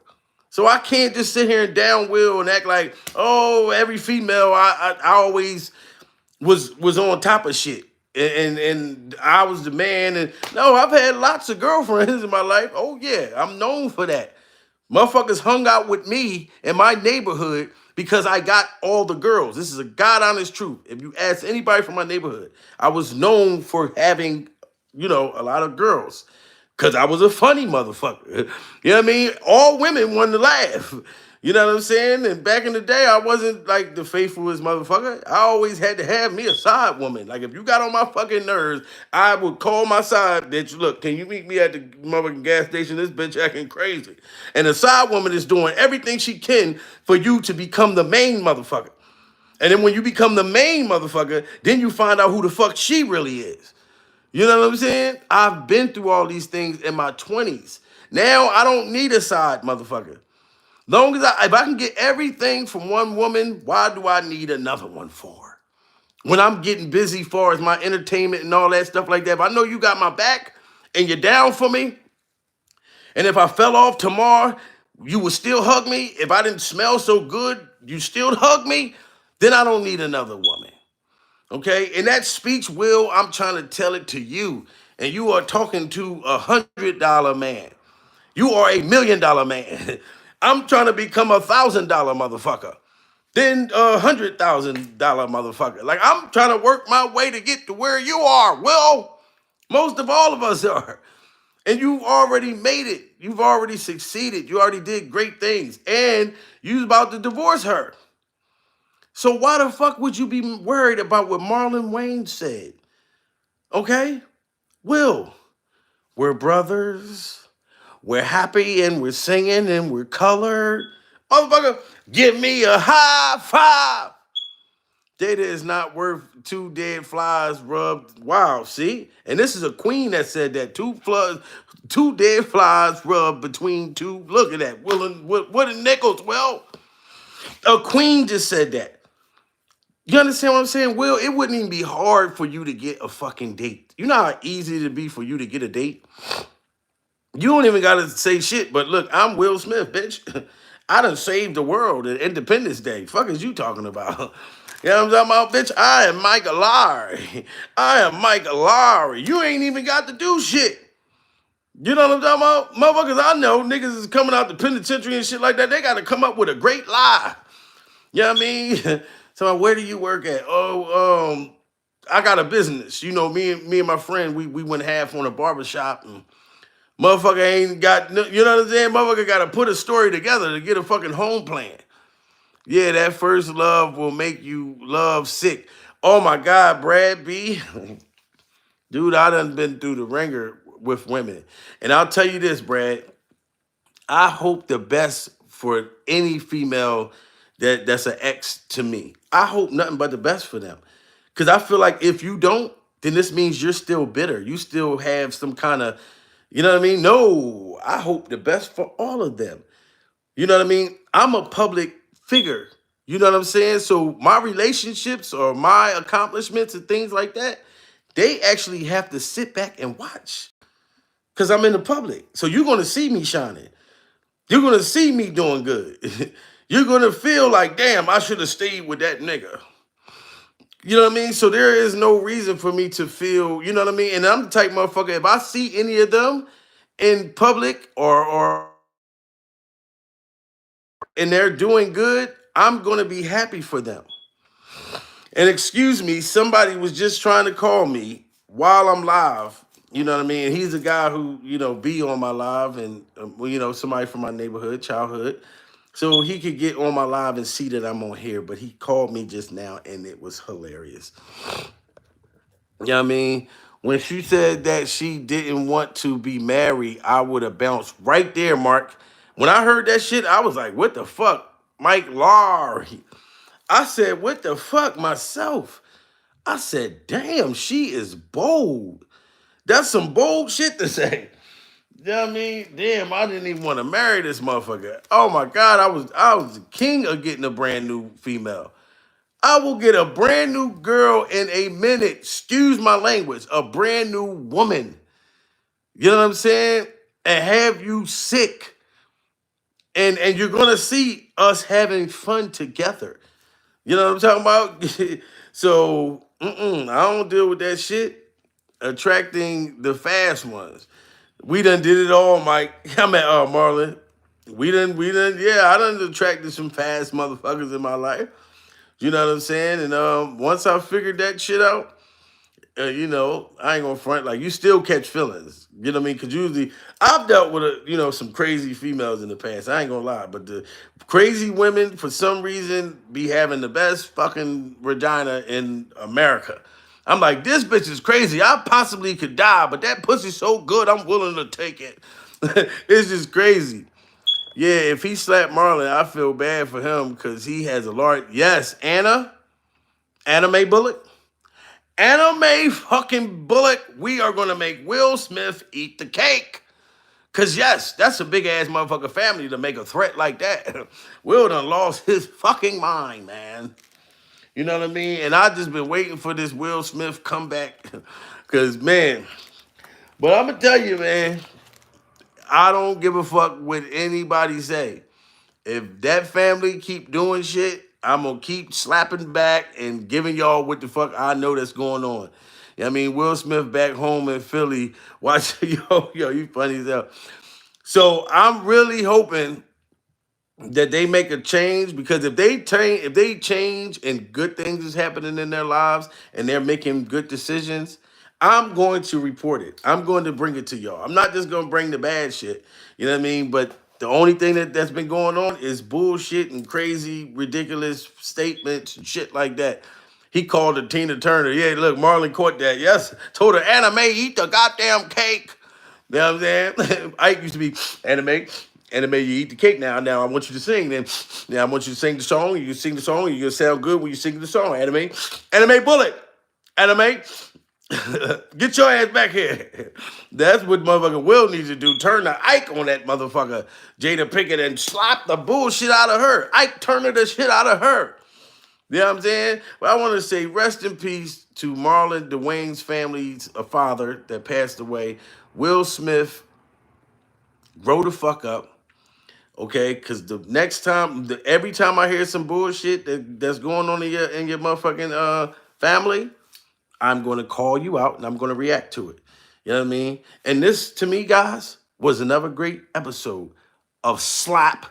So I can't just sit here and down will and act like, oh, every female I always was on top of shit. And I was the man. And no, I've had lots of girlfriends in my life. Oh yeah, I'm known for that. Motherfuckers hung out with me in my neighborhood because I got all the girls. This is a God honest truth. If you ask anybody from my neighborhood, I was known for having, a lot of girls. Cause I was a funny motherfucker. You know what I mean? All women wanted to laugh. You know what I'm saying? And back in the day, I wasn't like the faithfulest motherfucker. I always had to have me a side woman. Like if you got on my fucking nerves, I would call my side bitch. Look, can you meet me at the motherfucking gas station? This bitch acting crazy. And the side woman is doing everything she can for you to become the main motherfucker. And then when you become the main motherfucker, then you find out who the fuck she really is. You know what I'm saying? I've been through all these things in my 20s. Now I don't need a side motherfucker. Long as if I can get everything from one woman, why do I need another one for? When I'm getting busy far as my entertainment and all that stuff like that, if I know you got my back and you're down for me, and if I fell off tomorrow, you would still hug me. If I didn't smell so good, you still hug me, then I don't need another woman. Okay, in that speech, Will, I'm trying to tell it to you, and you are talking to $100 man. You are $1 million man. I'm trying to become $1,000 motherfucker. Then $100,000 motherfucker. Like I'm trying to work my way to get to where you are. Will, most of all of us are. And you've already made it. You've already succeeded. You already did great things. And you was about to divorce her. So why the fuck would you be worried about what Marlon Wayans said? Okay? Will, we're brothers. We're happy and we're singing and we're colored. Motherfucker, give me a high five. Jada is not worth two dead flies rubbed. Wow, see? And this is a queen that said that. Two dead flies rubbed between two. Look at that. What a Nichols. Well, a queen just said that. You understand what I'm saying? Will, it wouldn't even be hard for you to get a fucking date. You know how easy it'd be for you to get a date? You don't even gotta say shit, but look, I'm Will Smith, bitch. I done saved the world at Independence Day. Fuck is you talking about? You know what I'm talking about, bitch? I am Michael Lowry. I am Michael Lowry. You ain't even got to do shit. You know what I'm talking about? Motherfuckers, I know niggas is coming out the penitentiary and shit like that. They gotta come up with a great lie. You know what I mean? So where do you work at? Oh, I got a business. You know, me and my friend, we went half on a barbershop and motherfucker ain't got, you know what I'm saying? Motherfucker got to put a story together to get a fucking home plan. Yeah, that first love will make you love sick. Oh my God, Brad B. Dude, I done been through the ringer with women. And I'll tell you this, Brad. I hope the best for any female that's an ex to me. I hope nothing but the best for them. Because I feel like if you don't, then this means you're still bitter. You still have some kind of, you know what I mean? No, I hope the best for all of them. You know what I mean? I'm a public figure. You know what I'm saying? So my relationships or my accomplishments and things like that, they actually have to sit back and watch because I'm in the public. So you're going to see me shining. You're going to see me doing good. You're going to feel like, damn, I should have stayed with that nigga. You know what I mean? So there is no reason for me to feel, you know what I mean? And I'm the type motherfucker, if I see any of them in public or and they're doing good, I'm gonna be happy for them. And excuse me, somebody was just trying to call me while I'm live. You know what I mean? He's a guy who, be on my live and, somebody from my neighborhood, childhood. So he could get on my live and see that I'm on here. But he called me just now and it was hilarious. You know what I mean? When she said that she didn't want to be married, I would have bounced right there, Mark. When I heard that shit, I was like, what the fuck? Mike Lowry. I said, what the fuck myself? I said, damn, she is bold. That's some bold shit to say. You know what I mean? Damn, I didn't even want to marry this motherfucker. Oh my God, I was the king of getting a brand new female. I will get a brand new girl in a minute. Excuse my language. A brand new woman. You know what I'm saying? And have you sick. And you're gonna see us having fun together. You know what I'm talking about? So I don't deal with that shit. Attracting the fast ones. We done did it all, Mike. I'm at Marlon. Yeah, I done attracted some fast motherfuckers in my life. You know what I'm saying? And once I figured that shit out, I ain't gonna front, like, you still catch feelings. You know what I mean? Because usually I've dealt with some crazy females in the past. I ain't gonna lie, but the crazy women for some reason be having the best fucking vagina in America. I'm like, this bitch is crazy. I possibly could die, but that pussy's so good, I'm willing to take it. It's just crazy. Yeah, if he slapped Marlon, I feel bad for him because he has a large. Yes, Anna Mae Bullock. Anna Mae fucking Bullock. We are gonna make Will Smith eat the cake. Cause yes, that's a big ass motherfucker family to make a threat like that. Will done lost his fucking mind, man. You know what I mean? And I just been waiting for this Will Smith comeback. Cause man, but I'm gonna tell you, man, I don't give a fuck what anybody say. If that family keep doing shit, I'm going to keep slapping back and giving y'all what the fuck I know that's going on. I mean, Will Smith back home in Philly. Watch, yo, you funny as hell. So I'm really hoping that they make a change, because if they change and good things is happening in their lives and they're making good decisions, I'm going to report it. I'm going to bring it to y'all. I'm not just going to bring the bad shit. You know what I mean? But the only thing that's been going on is bullshit and crazy, ridiculous statements and shit like that. He called her Tina Turner. Yeah, look, Marlon caught that. Yes, told her, anime, eat the goddamn cake. You know what I'm saying? Ike used to be anime. Anime, you eat the cake now. Now I want you to sing. Then now I want you to sing the song. You sing the song. You're gonna sound good when you sing the song. Anime. Anime bullet. Anime. Get your ass back here. That's what motherfucker Will needs to do. Turn the Ike on that motherfucker Jada Pinkett and slap the bullshit out of her. Ike turning the shit out of her. You know what I'm saying? But I want to say rest in peace to Marlon Wayans' family's father that passed away. Will Smith, grow the fuck up, okay? Because the next time, every time I hear some bullshit that's going on in your motherfucking family, I'm going to call you out and I'm going to react to it. You know what I mean? And this, to me, guys, was another great episode of Slap